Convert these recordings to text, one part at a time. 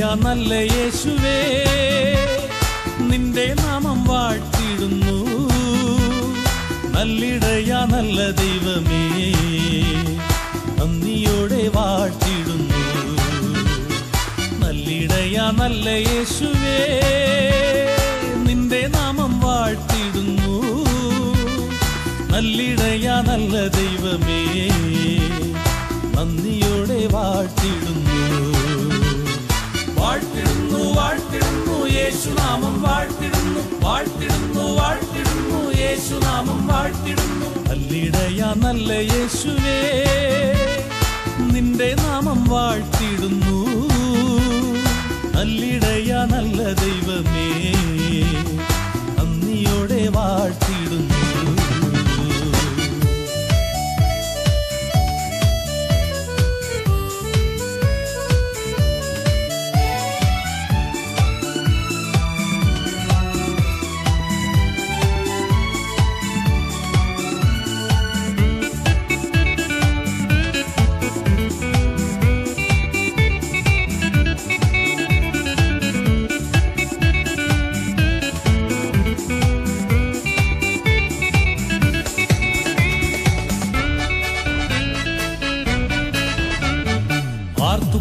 നല്ല യേശുവേ, നിന്റെ നാമം വാഴ്ത്തിടുന്നു. നല്ലിടയ നല്ല ദൈവമേ, നന്ദിയോടെ വാഴ്ത്തിടുന്നു. നല്ലിടയ നല്ല യേശുവേ, നിന്റെ നാമം വാഴ്ത്തിടുന്നു. നല്ലിടയ നല്ല ദൈവമേ, നന്ദിയോടെ വാഴ്ത്തിടുന്നു. വാഴ്ത്തിടുന്നു വാഴ്ത്തിടുന്നു യേശുനാമം വാഴ്ത്തിടുന്നു. വാഴ്ത്തിടുന്നു വാഴ്ത്തിടുന്നു യേശുനാമം വാഴ്ത്തിടുന്നു. നല്ലിടയ നല്ല യേശുവേ, നിന്റെ നാമം വാഴ്ത്തിടുന്നു. നല്ലിടയ നല്ല ദൈവമേ, നന്ദിയോടെ വാഴ്ത്തിടുന്നു.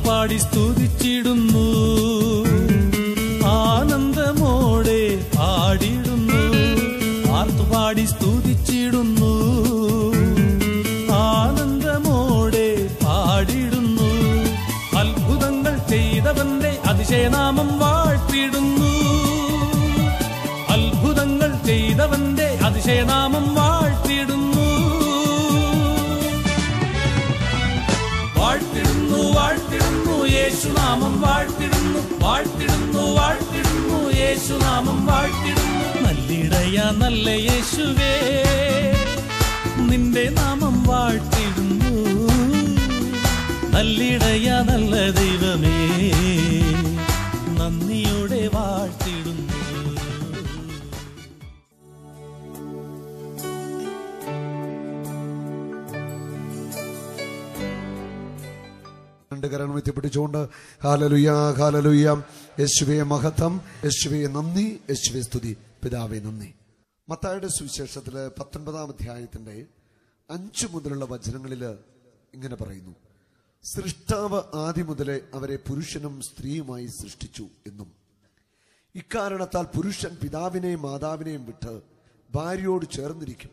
പാടി സ്തുതിച്ചിടുന്നു, ആനന്ദമോടെ പാടിടുന്നു. ആർത്തുപാടി സ്തുതിച്ചിടുന്നു, ആനന്ദമോടെ പാടിടുന്നു. അത്ഭുതങ്ങൾ ചെയ്തവന്റെ അതിശയനാമം വാഴ്ത്തിടുന്നു. അത്ഭുതങ്ങൾ ചെയ്തവന്റെ അതിശയനാമം വാഴ്ത്തിടുന്നു. വാഴ്ത്തിടുന്നു വാഴ്ത്തിടുന്നു യേശുനാമം വാഴ്ത്തിടുന്നു. വാഴ്ത്തിടുന്നു വാഴ്ത്തിടുന്നു യേശുനാമം വാഴ്ത്തിടുന്നു. നല്ലിടയ നല്ല യേശുവേ, നിന്റെ നാമം വാഴ്ത്തിടുന്നു. നല്ലിടയ നല്ല ദൈവമേ, നന്ദിയോടെ വാഴ്ത്തിടുന്നു. കരണം എത്തിപ്പിടിച്ചുകൊണ്ട് ഹല്ലേലൂയ ഹല്ലേലൂയ, യേശുവേ മഹത്വം, യേശുവേ നന്ദി, യേശുവേ സ്തുതി, പിതാവേ നന്ദി. മത്തായിയുടെ സുവിശേഷത്തില് 19-ാം അധ്യായത്തിന്റെ 5 മുതലുള്ള വചനങ്ങളിൽ ഇങ്ങനെ പറയുന്നു: സൃഷ്ടാവ് ആദ്യം മുതലേ അവരെ പുരുഷനും സ്ത്രീയുമായി സൃഷ്ടിച്ചു എന്നും ഇക്കാരണത്താൽ പുരുഷൻ പിതാവിനെയും മാതാവിനെയും വിട്ട് ഭാര്യയോട് ചേർന്നിരിക്കും,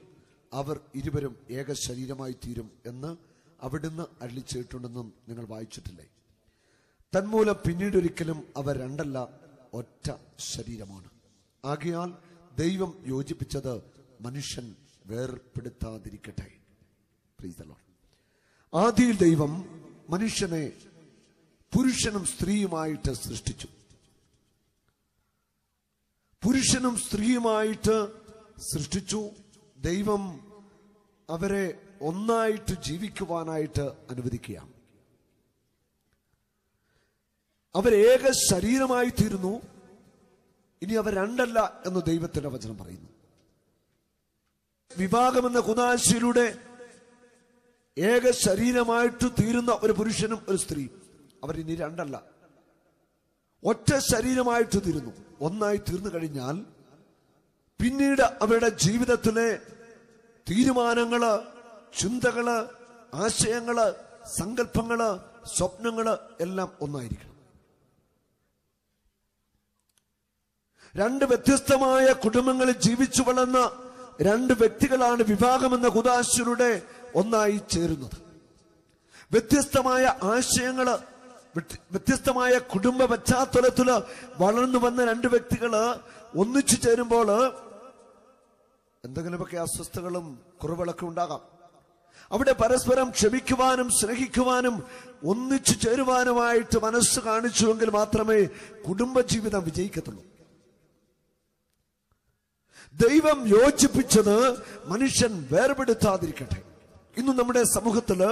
അവർ ഇരുവരും ഏക ശരീരമായി തീരും എന്ന് അവിടുന്ന് അരുളിച്ചെയ്തിട്ടുണ്ടെന്നും നിങ്ങൾ വായിച്ചിട്ടില്ലേ? തന്മൂലം പിന്നീടൊരിക്കലും അവർ രണ്ടല്ല, ഒറ്റ ശരീരമാണ്. ആകയാൽ ദൈവം യോജിപ്പിച്ചത് മനുഷ്യൻ വേർപെടുത്താതിരിക്കട്ടെ. Price the Lord. ആദിയിൽ ദൈവം മനുഷ്യനെ പുരുഷനും സ്ത്രീയുമായിട്ട് സൃഷ്ടിച്ചു. പുരുഷനും സ്ത്രീയുമായിട്ട് സൃഷ്ടിച്ചു. ദൈവം അവരെ ഒന്നായിട്ട് ജീവിക്കുവാനായിട്ട് അനുവദിക്കുകയാണ്. അവരേക ശരീരമായി തീരുന്നു. ഇനി അവർ രണ്ടല്ല എന്ന് ദൈവത്തിന്റെ വചനം പറയുന്നു. വിവാഹമെന്ന കുദാശയിലൂടെ ഏക ശരീരമായിട്ട് തീരുന്ന ഒരു പുരുഷനും ഒരു സ്ത്രീയും അവരിനി രണ്ടല്ല, ഒറ്റ ശരീരമായിട്ട് തീരുന്നു. ഒന്നായി തീർന്നു കഴിഞ്ഞാൽ പിന്നീട് അവരുടെ ജീവിതത്തിലെ തീരുമാനങ്ങള്, ചിന്തകള്, ആശയങ്ങള്, സങ്കല്പങ്ങള്, സ്വപ്നങ്ങള് എല്ലാം ഒന്നായിരിക്കണം. രണ്ട് വ്യത്യസ്തമായ കുടുംബങ്ങളിൽ ജീവിച്ചു വളർന്ന രണ്ട് വ്യക്തികളാണ് വിവാഹമെന്ന കുദാശയിലൂടെ ഒന്നായി ചേരുന്നത്. വ്യത്യസ്തമായ ആശയങ്ങള്, വ്യത്യസ്തമായ കുടുംബ പശ്ചാത്തലത്തില് വളർന്നു വന്ന രണ്ട് വ്യക്തികള് ഒന്നിച്ചു ചേരുമ്പോൾ എന്തെങ്കിലുമൊക്കെ അസ്വസ്ഥതകളും കുറവുകളൊക്കെ ഉണ്ടാകാം. അവിടെ പരസ്പരം ക്ഷമിക്കുവാനും സ്നേഹിക്കുവാനും ഒന്നിച്ചു ചേരുവാനുമായിട്ട് മനസ്സ് കാണിച്ചുവെങ്കിൽ മാത്രമേ കുടുംബജീവിതം വിജയിക്കത്തുള്ളൂ. ദൈവം യോജിപ്പിച്ചത് മനുഷ്യൻ വേർപെടുത്താതിരിക്കട്ടെ. ഇന്ന് നമ്മുടെ സമൂഹത്തില്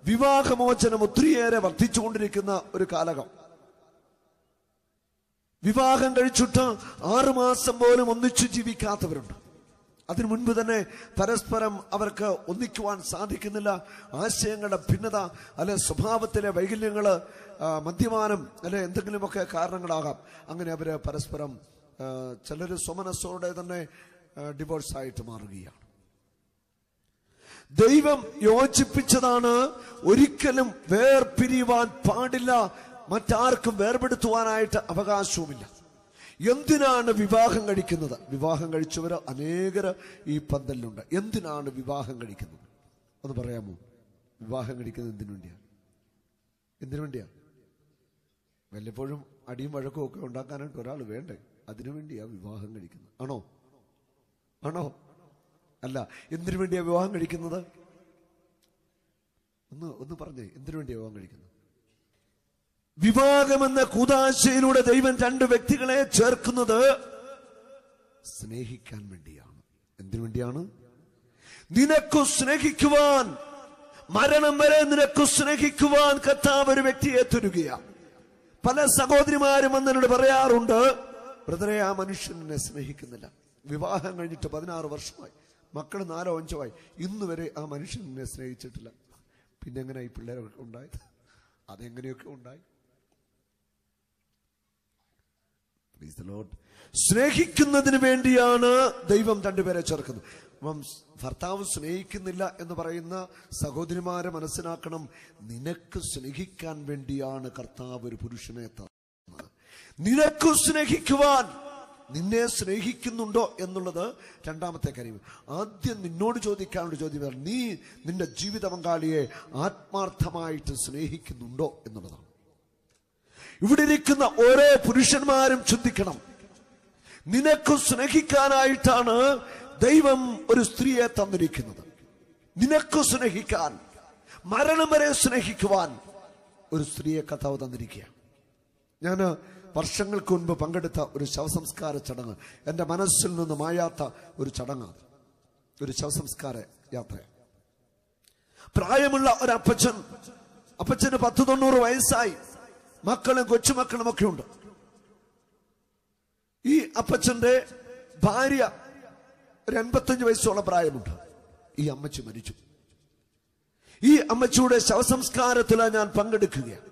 വിവാഹമോചനം ഒത്തിരിയേറെ വർദ്ധിച്ചുകൊണ്ടിരിക്കുന്ന ഒരു കാലകം. വിവാഹം കഴിച്ചിട്ട് 6 മാസം പോലും ഒന്നിച്ചു ജീവിക്കാത്തവരുണ്ട്. അതിനു മുൻപ് തന്നെ പരസ്പരം അവർക്ക് ഒന്നിക്കുവാൻ സാധിക്കുന്നില്ല. ആശയങ്ങളുടെ ഭിന്നത, അല്ലെ സ്വഭാവത്തിലെ വൈകല്യങ്ങൾ, മദ്യപാനം, അല്ലെ എന്തെങ്കിലുമൊക്കെ കാരണങ്ങളാകാം. അങ്ങനെ അവര് പരസ്പരം ചിലർ സ്വമനസ്സോടെ തന്നെ ഡിവോഴ്സായിട്ട് മാറുകയാണ്. ദൈവം യോജിപ്പിച്ചതാണ്, ഒരിക്കലും വേർപിരിയുവാൻ പാടില്ല, മറ്റാർക്കും വേർപെടുത്തുവാനായിട്ട് അവകാശവുമില്ല. എന്തിനാണ് വിവാഹം കഴിക്കുന്നത്? വിവാഹം കഴിച്ചവര് അനേകര് ഈ പന്തലിലുണ്ട്. എന്തിനാണ് വിവാഹം കഴിക്കുന്നത്? ഒന്ന് പറയാമോ? വിവാഹം കഴിക്കുന്നത് എന്തിനു വേണ്ടിയാ? എന്തിനു വേണ്ടിയാ? വല്ലപ്പോഴും അടിയും വഴക്കും ഒക്കെ ഉണ്ടാക്കാനായിട്ട് ഒരാൾ വേണ്ടേ? അതിനു വേണ്ടിയാ വിവാഹം കഴിക്കുന്നത്. ആണോ? ആണോ? അല്ല. എന്തിനു വേണ്ടിയാ വിവാഹം കഴിക്കുന്നത്? ഒന്ന് പറഞ്ഞേ, എന്തിനു വേണ്ടിയാ വിവാഹം കഴിക്കുന്നത്? വിവാഹമെന്ന കൂദാശയിലൂടെ ദൈവം രണ്ട് വ്യക്തികളെ ചേർക്കുന്നത് സ്നേഹിക്കാൻ വേണ്ടിയാണ്. എന്തിനു വേണ്ടിയാണ്? നിനക്കു സ്നേഹിക്കുവാൻ, മരണം വരെ നിനക്കു സ്നേഹിക്കുവാൻ കർത്താവ് ഒരു വ്യക്തിയെ തരുകയാണ്. പല സഹോദരിമാരും എന്നോട് പറയാറുണ്ട്, ബ്രദറെ, ആ മനുഷ്യൻ എന്നെ സ്നേഹിക്കുന്നില്ല. വിവാഹം കഴിഞ്ഞിട്ട് 16 വർഷമായി, മക്കൾ 4 or 5 ആയി, ഇന്ന് വരെ ആ മനുഷ്യൻ എന്നെ സ്നേഹിച്ചിട്ടില്ല. പിന്നെ എങ്ങനെ ഈ പിള്ളേരൊക്കെ ഉണ്ടായത്? അതെങ്ങനെയൊക്കെ ഉണ്ടായി? സ്നേഹിക്കുന്നതിന് വേണ്ടിയാണ് ദൈവം രണ്ടുപേരെ ചേർക്കുന്നത്. അപ്പം ഭർത്താവ് സ്നേഹിക്കുന്നില്ല എന്ന് പറയുന്ന സഹോദരിമാരെ മനസ്സിലാക്കണം, നിനക്ക് സ്നേഹിക്കാൻ വേണ്ടിയാണ് കർത്താവ് ഒരു പുരുഷനെ തന്നത്. നിനക്ക് സ്നേഹിക്കുവാൻ, നിന്നെ സ്നേഹിക്കുന്നുണ്ടോ എന്നുള്ളത് രണ്ടാമത്തെ കാര്യം. ആദ്യം നിന്നോട് ചോദിക്കാനുള്ള ചോദ്യം, നീ നിന്റെ ജീവിത പങ്കാളിയെ ആത്മാർത്ഥമായിട്ട് സ്നേഹിക്കുന്നുണ്ടോ എന്നുള്ളതാണ്. ഇവിടെ ഇരിക്കുന്ന ഓരോ പുരുഷന്മാരും ചിന്തിക്കണം, നിനക്ക് സ്നേഹിക്കാനായിട്ടാണ് ദൈവം ഒരു സ്ത്രീയെ തന്നിരിക്കുന്നത്. നിനക്ക് സ്നേഹിക്കാൻ, മരണം വരെ സ്നേഹിക്കുവാൻ ഒരു സ്ത്രീയെ കർത്താവ് തന്നിരിക്കുക. ഞാൻ വർഷങ്ങൾക്ക് മുൻപ് പങ്കെടുത്ത ഒരു ശവസംസ്കാര ചടങ്ങ്, എൻ്റെ മനസ്സിൽ നിന്ന് മായാത്ത ഒരു ചടങ്ങാണ്. ഒരു ശവസംസ്കാര യാത്ര. പ്രായമുള്ള ഒരു അപ്പച്ചന് 90 വയസ്സായി, മക്കളും കൊച്ചുമക്കളും ഒക്കെ ഉണ്ട്. ഈ അപ്പച്ചന്റെ ഭാര്യ ഒരു 85 വയസ്സോളം പ്രായമുണ്ട്. ഈ അമ്മച്ചി മരിച്ചു. ഈ അമ്മച്ചിയുടെ ശവസംസ്കാരത്തിൽ ഞാൻ പങ്കെടുക്കുകയാണ്.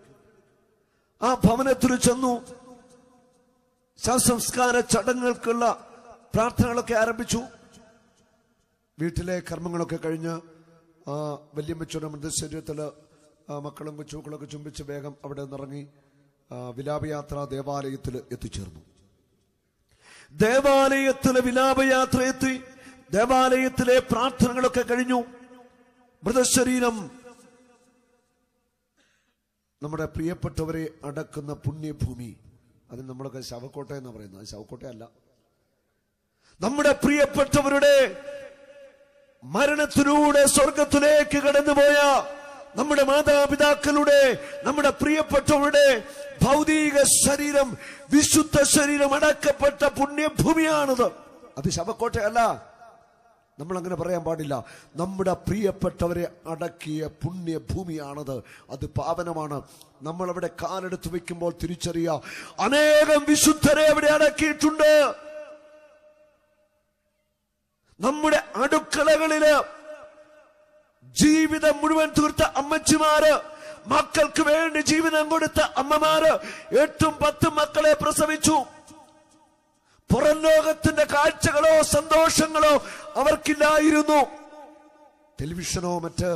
ആ ഭവനത്തിൽ ചെന്നു. ശവസംസ്കാര ചടങ്ങുകൾക്കുള്ള പ്രാർത്ഥനകളൊക്കെ ആരംഭിച്ചു. വീട്ടിലെ കർമ്മങ്ങളൊക്കെ കഴിഞ്ഞ് വല്യമ്മച്ചിയുടെ മൃതശരീരത്തില് മക്കളും കൊച്ചുമക്കളൊക്കെ ചുംബിച്ച് വേഗം അവിടെ നിന്നിറങ്ങി വിലാപയാത്ര ദേവാലയത്തിൽ എത്തിച്ചേർന്നു. ദേവാലയത്തിലെ വിലാപയാത്ര എത്തി. ദേവാലയത്തിലെ പ്രാർത്ഥനകളൊക്കെ കഴിഞ്ഞു. മൃതശരീരം നമ്മുടെ പ്രിയപ്പെട്ടവരെ അടക്കുന്ന പുണ്യഭൂമി, അതിന് നമ്മളൊക്കെ ശവക്കോട്ട എന്ന് പറയുന്നത്. അത് ശവക്കോട്ടയല്ല. നമ്മുടെ പ്രിയപ്പെട്ടവരുടെ മരണത്തിലൂടെ സ്വർഗത്തിലേക്ക് കടന്നുപോയ നമ്മുടെ മാതാപിതാക്കളുടെ, നമ്മുടെ പ്രിയപ്പെട്ടവരുടെ ഭൗതിക ശരീരം, വിശുദ്ധ ശരീരം അടക്കപ്പെട്ട പുണ്യഭൂമിയാണത്. അത് ശവക്കോട്ടയല്ല. നമ്മൾ അങ്ങനെ പറയാൻ പാടില്ല. നമ്മുടെ പ്രിയപ്പെട്ടവരെ അടക്കിയ പുണ്യഭൂമിയാണത്. അത് പാവനമാണ്. നമ്മൾ അവിടെ കാലെടുത്ത് വെക്കുമ്പോൾ തിരിച്ചറിയാം, അനേകം വിശുദ്ധരെ അവിടെ അടക്കിയിട്ടുണ്ട്. നമ്മുടെ അടുക്കളകളില് ജീവിതം മുഴുവൻ തീർത്ത അമ്മച്ചിമാര്, മക്കൾക്ക് വേണ്ടി ജീവിതം കൊടുത്ത അമ്മമാര്, 8 ഉം 10 മക്കളെ പ്രസവിച്ചു. പുറം ലോകത്തിന്റെ കാഴ്ചകളോ സന്തോഷങ്ങളോ അവർക്കില്ലായിരുന്നു. ടെലിവിഷനോ മറ്റ്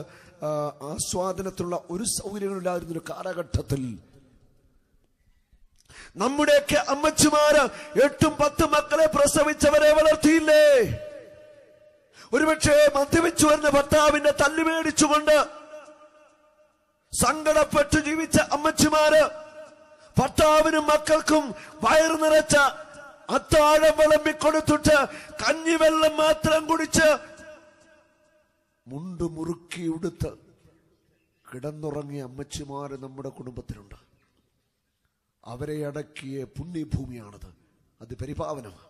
ആസ്വാദനത്തിലുള്ള ഒരു സൗകര്യങ്ങളില്ലായിരുന്ന ഒരു കാലഘട്ടത്തിൽ നമ്മുടെയൊക്കെ അമ്മച്ചിമാര് 8 ഉം 10 മക്കളെ പ്രസവിച്ചവരെ വളർത്തിയില്ലേ? ഒരുപക്ഷെ മദ്യപിച്ചു വരുന്ന ഭർത്താവിന്റെ തല്ലു മേടിച്ചുകൊണ്ട് സങ്കടപ്പെട്ട് ജീവിച്ച അമ്മച്ചിമാര് ഭർത്താവിനും മക്കൾക്കും വയറു നിറച്ച അത്താഴം വിളമ്പിക്കൊടുത്തിട്ട് കഞ്ഞിവെള്ളം മാത്രം കുടിച്ച് മുണ്ട് മുറുക്കി ഉടുത്ത് കിടന്നുറങ്ങിയ അമ്മച്ചിമാര് നമ്മുടെ കുടുംബത്തിലുണ്ട്. അവരെ അടക്കിയ പുണ്യഭൂമിയാണത്. അത് പരിപാവനമാണ്.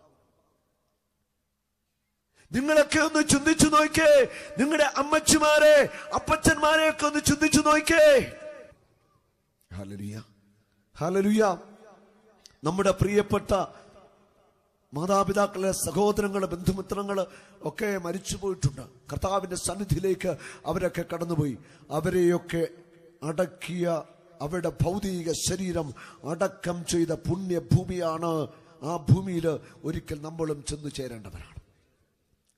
നിങ്ങളൊക്കെ ഒന്ന് ചിന്തിച്ചു നോക്കേ. നിങ്ങളുടെ അമ്മച്ചിമാരെ, അപ്പച്ചന്മാരെയൊക്കെ ഒന്ന് ചിന്തിച്ചു നോക്കേ. Hallelujah, hallelujah. നമ്മുടെ പ്രിയപ്പെട്ട മാതാപിതാക്കളെ, സഹോദരങ്ങള്, ബന്ധുമിത്രങ്ങള് ഒക്കെ മരിച്ചു പോയിട്ടുണ്ട്. കർത്താവിന്റെ സന്നിധിയിലേക്ക് അവരൊക്കെ കടന്നുപോയി. അവരെയൊക്കെ അടക്കിയ, അവരുടെ ഭൗതിക ശരീരം അടക്കം ചെയ്ത പുണ്യഭൂമിയാണ്. ആ ഭൂമിയിൽ ഒരിക്കൽ നമ്മളും ചെന്നു ചേരേണ്ടവരാണ്.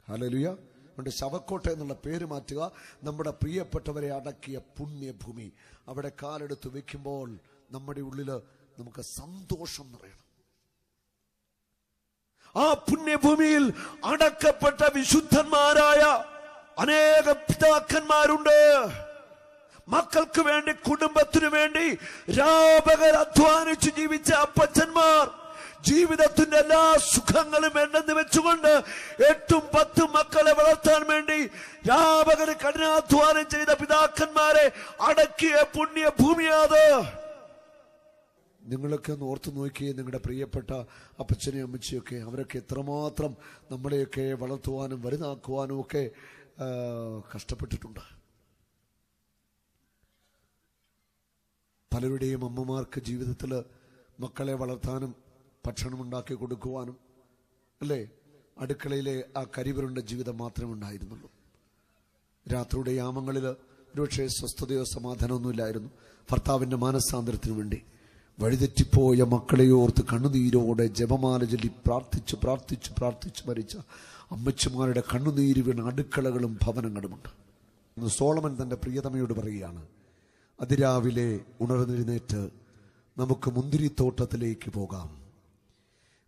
ഹല്ലേലൂയ. അതുകൊണ്ട് ശവക്കോട്ട എന്നുള്ള പേര് മാറ്റുക. നമ്മുടെ പ്രിയപ്പെട്ടവരെ അടക്കിയ പുണ്യഭൂമി. അവിടെ കാലെടുത്ത് വെക്കുമ്പോൾ നമ്മുടെ ഉള്ളില് നമുക്ക് സന്തോഷം നിറയണം. ആ പുണ്യഭൂമിയിൽ അടക്കപ്പെട്ട വിശുദ്ധന്മാരായ അനേക പിതാക്കന്മാരുണ്ട്. മക്കൾക്ക് വേണ്ടി, കുടുംബത്തിനു വേണ്ടി രാപകൽ അധ്വാനിച്ച് ജീവിച്ച അപ്പച്ചന്മാർ, ജീവിതത്തിന്റെ എല്ലാ സുഖങ്ങളും എണ്ണെന്ന് വെച്ചുകൊണ്ട് 8-10 മക്കളെ വളർത്താൻ വേണ്ടി രാപകൽ കഠിനാധ്വാനം ചെയ്ത പിതാക്കന്മാരെ അടക്കിയ പുണ്യഭൂമിയാത്. നിങ്ങളൊക്കെ ഒന്ന് ഓർത്തു നോക്കിയേ, നിങ്ങളുടെ പ്രിയപ്പെട്ട അപ്പച്ചനെയും അമ്മച്ചിയൊക്കെ, അവരൊക്കെ എത്രമാത്രം നമ്മളെയൊക്കെ വളർത്തുവാനും വലുതാക്കുവാനും ഒക്കെ കഷ്ടപ്പെട്ടിട്ടുണ്ട്. പലരുടെയും അമ്മമാർക്ക് ജീവിതത്തിൽ മക്കളെ വളർത്താനും ഭക്ഷണം ഉണ്ടാക്കി കൊടുക്കുവാനും, അല്ലേ, അടുക്കളയിലെ ആ കരിവരുണ്ട ജീവിതം മാത്രമേ ഉണ്ടായിരുന്നുള്ളൂ. രാത്രിയുടെ യാമങ്ങളിൽ ഒരുപക്ഷെ സ്വസ്ഥതയോ സമാധാനമൊന്നും ഇല്ലായിരുന്നു. ഭർത്താവിന്റെ മാനസാന്തരത്തിനു വേണ്ടി വഴിതെറ്റിപ്പോയ മക്കളെ ഓർത്ത് കണ്ണുനീരോടെ ജപമാല ചൊല്ലി പ്രാർത്ഥിച്ച് പ്രാർത്ഥിച്ച് പ്രാർത്ഥിച്ച് മരിച്ച അമ്മച്ചിമാരുടെ കണ്ണുനീര് വീണ അടുക്കളകളും ഭവനങ്ങളുമുണ്ട്. സോളമൻ തന്റെ പ്രിയതമയോട് പറയുകയാണ്, അതിരാവിലെ ഉണർന്നെഴുന്നേറ്റ് നമുക്ക് മുന്തിരിത്തോട്ടത്തിലേക്ക് പോകാം.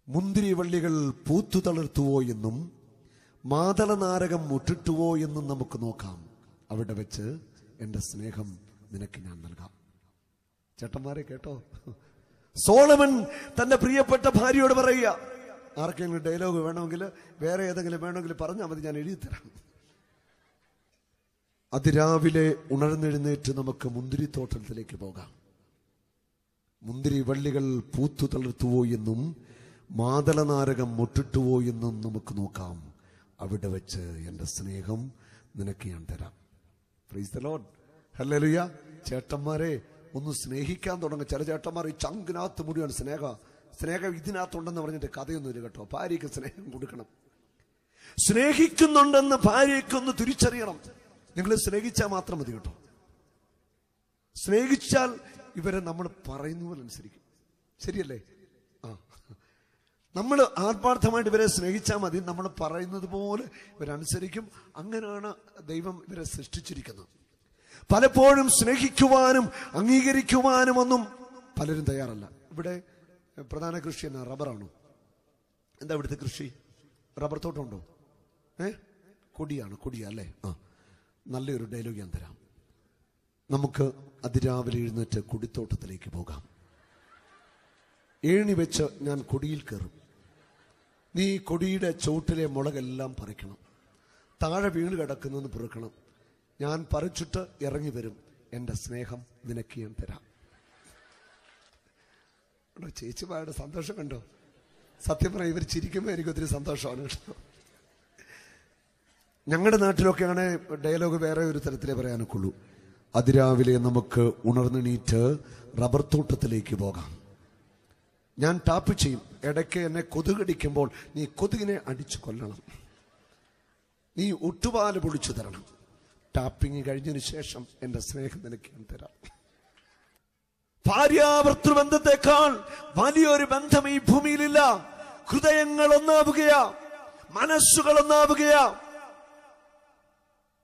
മുന്തിരിവള്ളികൾ പൂത്തു തളിർത്തുവോ എന്നും മാതളനാരകം മുട്ടിട്ടുവോ എന്നും നമുക്ക് നോക്കാം. അവിടെ വെച്ച് എന്റെ സ്നേഹം നിനക്ക് ഞാൻ നൽകാം. ചേട്ടന്മാരെ കേട്ടോ, സോളമൻ തന്റെ പ്രിയപ്പെട്ട ഭാര്യയോട് പറയുക. ആർക്കെങ്കിലും ഡയലോഗ് വേണമെങ്കിൽ, വേറെ ഏതെങ്കിലും വേണമെങ്കിൽ പറഞ്ഞാൽ മതി, ഞാൻ എഴുതിത്തരാം. അതിരാവിലെ ഉണർന്നെഴുന്നേറ്റ് നമുക്ക് മുന്തിരിത്തോട്ടത്തിലേക്ക് പോകാം. മുന്തിരി വള്ളികൾ പൂത്തു തളിർത്തുവോ എന്നും മാതളനാരകം മുട്ടിട്ടുവോ എന്നും നമുക്ക് നോക്കാം. അവിടെ വെച്ച് എന്റെ സ്നേഹം നിനക്ക് ഞാൻ തരാം. Price the Lord. ഹല്ലേലൂയ. ചേട്ടന്മാരെ ഒന്ന് സ്നേഹിക്കാൻ തുടങ്ങും. ചില ചേട്ടന്മാർ ഈ ചങ്കിനകത്ത് മുടിയാണ് സ്നേഹം ഇതിനകത്തുണ്ടെന്ന് പറഞ്ഞിട്ട് കഥയൊന്നുമില്ല കേട്ടോ. ഭാര്യയ്ക്ക് സ്നേഹം കൊടുക്കണം. സ്നേഹിക്കുന്നുണ്ടെന്ന് ഭാര്യയ്ക്കൊന്ന് തിരിച്ചറിയണം. നിങ്ങൾ സ്നേഹിച്ചാൽ മാത്രം മതി കേട്ടോ. സ്നേഹിച്ചാൽ ഇവരെ നമ്മൾ പറയുന്ന പോലെ അനുസരിക്കും. ശരിയല്ലേ? നമ്മൾ ആത്മാർത്ഥമായിട്ട് ഇവരെ സ്നേഹിച്ചാൽ മതി. നമ്മൾ പറയുന്നത് പോലെ ഇവരനുസരിക്കും. അങ്ങനെയാണ് ദൈവം ഇവരെ സൃഷ്ടിച്ചിരിക്കുന്നത്. പലപ്പോഴും സ്നേഹിക്കുവാനും അംഗീകരിക്കുവാനും ഒന്നും പലരും തയ്യാറല്ല. ഇവിടെ പ്രധാന കൃഷി എന്നാ? റബ്ബറാണോ? എന്താ ഇവിടുത്തെ കൃഷി? റബ്ബർ തോട്ടമുണ്ടോ? കൊടിയാ അല്ലേ? നല്ലൊരു ഡയലോഗ് ഞാൻ തരാം. നമുക്ക് അതിരാവിലെ എഴുന്നേറ്റ് കൊടിത്തോട്ടത്തിലേക്ക് പോകാം. ഏണി വെച്ച് ഞാൻ കൊടിയിൽ കയറും. നീ കൊടിയുടെ ചോട്ടിലെ മുളകെല്ലാം പറിക്കണം. താഴെ വീണ് കിടക്കുന്നതെന്ന് പെറുക്കണം. ഞാൻ പറിച്ചിട്ട് ഇറങ്ങി വരും. എന്റെ സ്നേഹം നിനക്ക് ഞാൻ തരാം. ചേച്ചിമാരുടെ സന്തോഷം കണ്ടോ? സത്യം പറയാം, ഇവർ ചിരിക്കുമ്പോൾ എനിക്ക് ഒത്തിരി സന്തോഷമാണ് കേട്ടോ. ഞങ്ങളുടെ നാട്ടിലൊക്കെയാണ് ഡയലോഗ് വേറെ ഒരു തരത്തിലേ പറയാനൊക്കെ ഉള്ളൂ. അതിരാവിലെ നമുക്ക് ഉണർന്നെണീറ്റ് റബ്ബർ തോട്ടത്തിലേക്ക് പോകാം. ഞാൻ ടാപ്പ് ചെയ്യും. ഇടയ്ക്ക് എന്നെ കൊതുകടിക്കുമ്പോൾ നീ കൊതുകിനെ അടിച്ചു കൊല്ലണം. നീ ഒട്ടുപാല് പൊളിച്ചു തരണം. ടാപ്പിങ് കഴിഞ്ഞതിന് ശേഷം എന്റെ സ്നേഹം നിനക്ക് ഞാൻ തരാം. ഭാര്യാഭർത്തൃബന്ധത്തെക്കാൾ വലിയൊരു ബന്ധം ഈ ഭൂമിയിലില്ല. ഹൃദയങ്ങൾ ഒന്നാവുകയാ, മനസ്സുകൾ ഒന്നാവുകയാ.